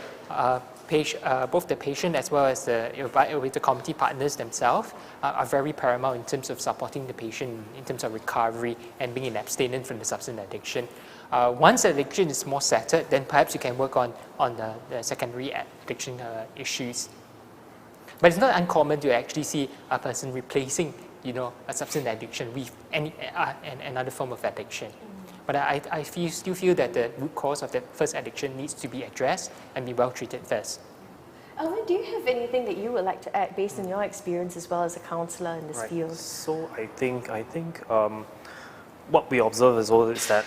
both the patient as well as with the community partners themselves are very paramount in terms of supporting the patient in terms of recovery and being abstinent from the substance addiction. Once addiction is more settled, then perhaps you can work on the secondary addiction issues. But it's not uncommon to actually see a person replacing, a substance addiction with another form of addiction. But I still feel that the root cause of the first addiction needs to be addressed and be well treated first. Alvin, do you have anything that you would like to add based on your experience as well as a counselor in this field? So I think what we observe as well is that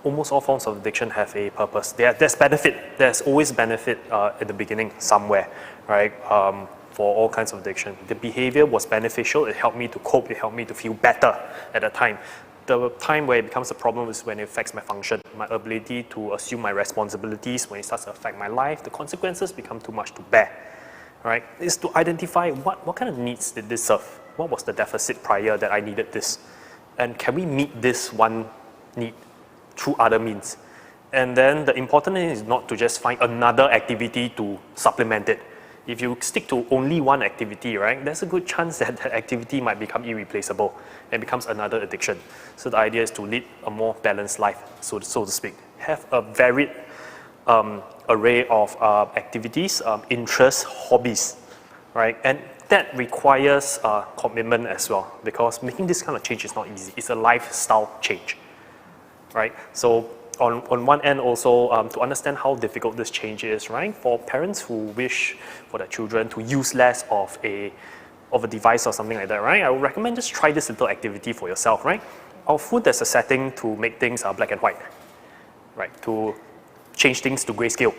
almost all forms of addiction have a purpose. There's benefit. There's always benefit at the beginning somewhere, right? For all kinds of addiction. The behavior was beneficial. It helped me to cope. It helped me to feel better at the time. The time where it becomes a problem is when it affects my function, my ability to assume my responsibilities. When it starts to affect my life, the consequences become too much to bear, right? Is to identify what kind of needs did this serve? What was the deficit prior that I needed this? And can we meet this one need through other means? And then the important thing is not to just find another activity to supplement it. If you stick to only one activity, right, there's a good chance that that activity might become irreplaceable and becomes another addiction. So the idea is to lead a more balanced life, so to speak. Have a varied array of activities, interests, hobbies, right? And that requires commitment as well, because making this kind of change is not easy. It's a lifestyle change, right? So on one end also to understand how difficult this change is, right? For parents who wish for their children to use less of a device or something like that, right? I would recommend just try this little activity for yourself, right? Our phone, there's a setting to make things black and white, right? To change things to grayscale.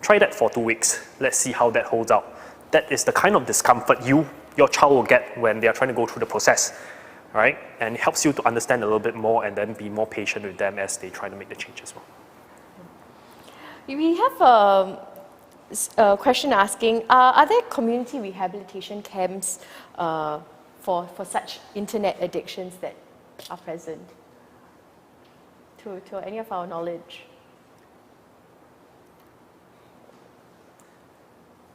Try that for 2 weeks. Let's see how that holds out. That is the kind of discomfort your child will get when they are trying to go through the process, right? And it helps you to understand a little bit more and then be more patient with them as they try to make the change as well. We have a question asking, are there community rehabilitation camps for such internet addictions that are present? To any of our knowledge?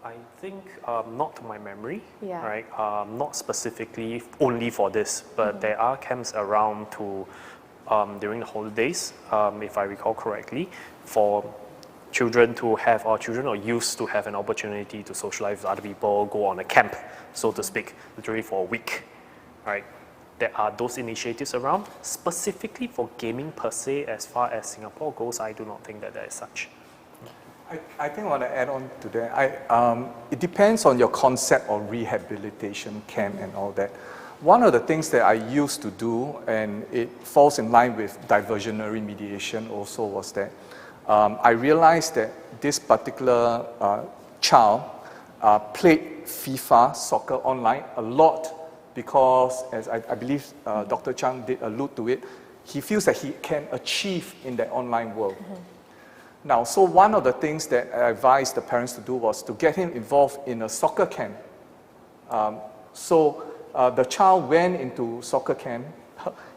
I think not to my memory, Yeah. right? Not specifically only for this, but there are camps around to during the holidays, if I recall correctly, for children to have, or children or youth to have an opportunity to socialize with other people, go on a camp, so to speak, literally for a week, right? There are those initiatives around. Specifically for gaming per se, as far as Singapore goes, I do not think that there is such. I think I want to add on to that. It depends on your concept of rehabilitation camp and all that. One of the things that I used to do, and it falls in line with diversionary mediation also, was that I realized that this particular child played FIFA, soccer online a lot because, as I believe Dr. Chang did allude to it, he feels that he can achieve in the online world. Now, so one of the things that I advised the parents to do was to get him involved in a soccer camp. The child went into soccer camp,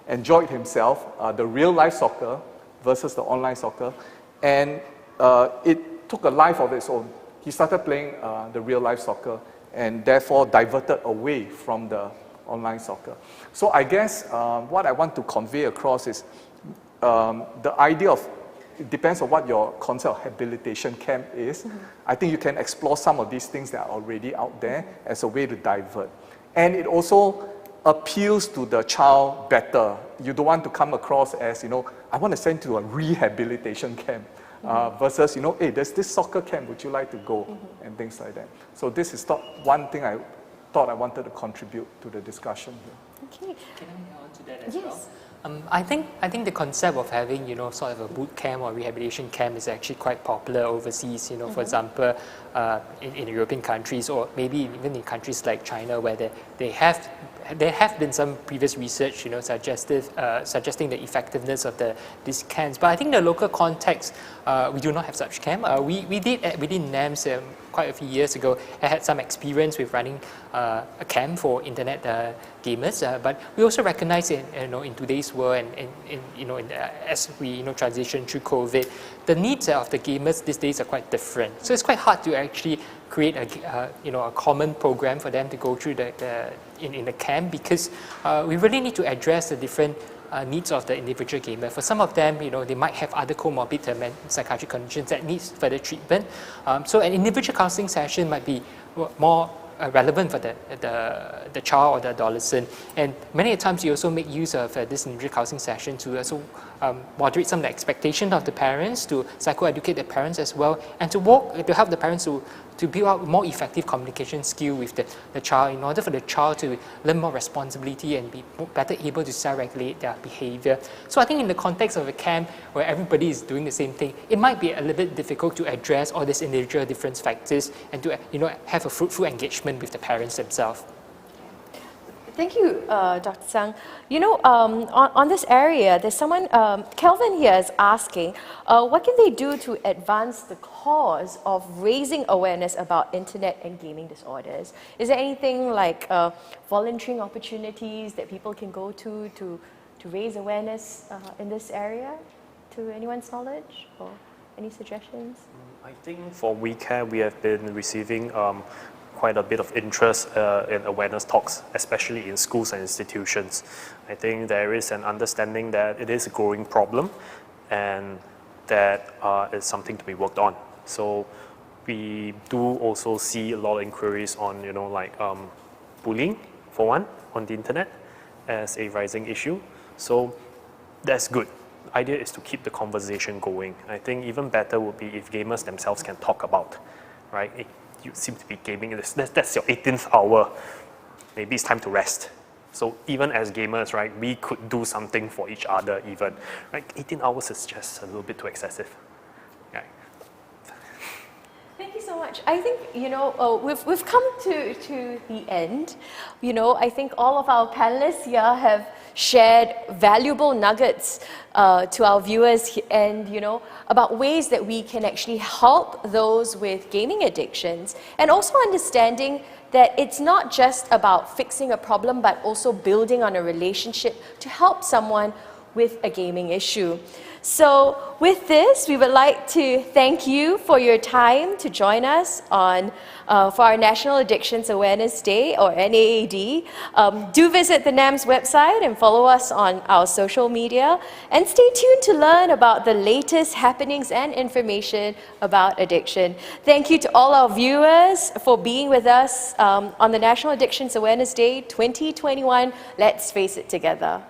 enjoyed himself, the real life soccer versus the online soccer, and it took a life of its own. He started playing the real life soccer and therefore diverted away from the online soccer. So I guess what I want to convey across is the idea of, it depends on what your concept of rehabilitation camp is. I think you can explore some of these things that are already out there as a way to divert. And it also appeals to the child better. You don't want to come across as, I want to send you to a rehabilitation camp versus, hey, there's this soccer camp, would you like to go? And things like that. So this is one thing I thought I wanted to contribute to the discussion here. Okay. Can I add on to that as Yes. well? I think the concept of having sort of a boot camp or rehabilitation camp is actually quite popular overseas. For example, in European countries, or maybe even in countries like China, where there have been some previous research suggesting the effectiveness of these camps. But I think the local context, we do not have such camp. We did within NAMS quite a few years ago. I had some experience with running a camp for internet gamers, but we also recognize in today's world and as we transition through COVID, the needs of the gamers these days are quite different. So it's quite hard to actually create a common program for them to go through in the camp, because we really need to address the different needs of the individual gamer. For some of them, they might have other comorbid psychiatric conditions that needs further treatment. So an individual counseling session might be more relevant for the child or the adolescent. And many times you also make use of this individual counseling session to also moderate some of the expectations of the parents, to psychoeducate the parents as well, and to help the parents to build out more effective communication skill with the child, in order for the child to learn more responsibility and be better able to self-regulate their behavior. So I think in the context of a camp where everybody is doing the same thing, it might be a little bit difficult to address all these individual different factors and to have a fruitful engagement with the parents themselves. Thank you, Dr. Tsang. On this area, there's someone, Kelvin here is asking, what can they do to advance the cause of raising awareness about internet and gaming disorders? Is there anything like volunteering opportunities that people can go to raise awareness in this area, to anyone's knowledge, or any suggestions? I think for WeCare, we have been receiving quite a bit of interest in awareness talks, especially in schools and institutions. I think there is an understanding that it is a growing problem and that it's something to be worked on. So we do also see a lot of inquiries on, bullying, for one, on the internet as a rising issue. So that's good. idea is to keep the conversation going. I think even better would be if gamers themselves can talk about, right? Hey, you seem to be gaming, that's your 18th hour. Maybe it's time to rest. So even as gamers, right, we could do something for each other even. Right? 18 hours is just a little bit too excessive. Right. Thank you so much. I think, we've come to the end. I think all of our panelists here have shared valuable nuggets to our viewers and, about ways that we can actually help those with gaming addictions, and also understanding that it's not just about fixing a problem, but also building on a relationship to help someone with a gaming issue. So with this, we would like to thank you for your time to join us on for our National Addictions Awareness Day, or NAAD. Do visit the NAMS website and follow us on our social media, and stay tuned to learn about the latest happenings and information about addiction. Thank you to all our viewers for being with us on the National Addictions Awareness Day 2021. Let's face it together.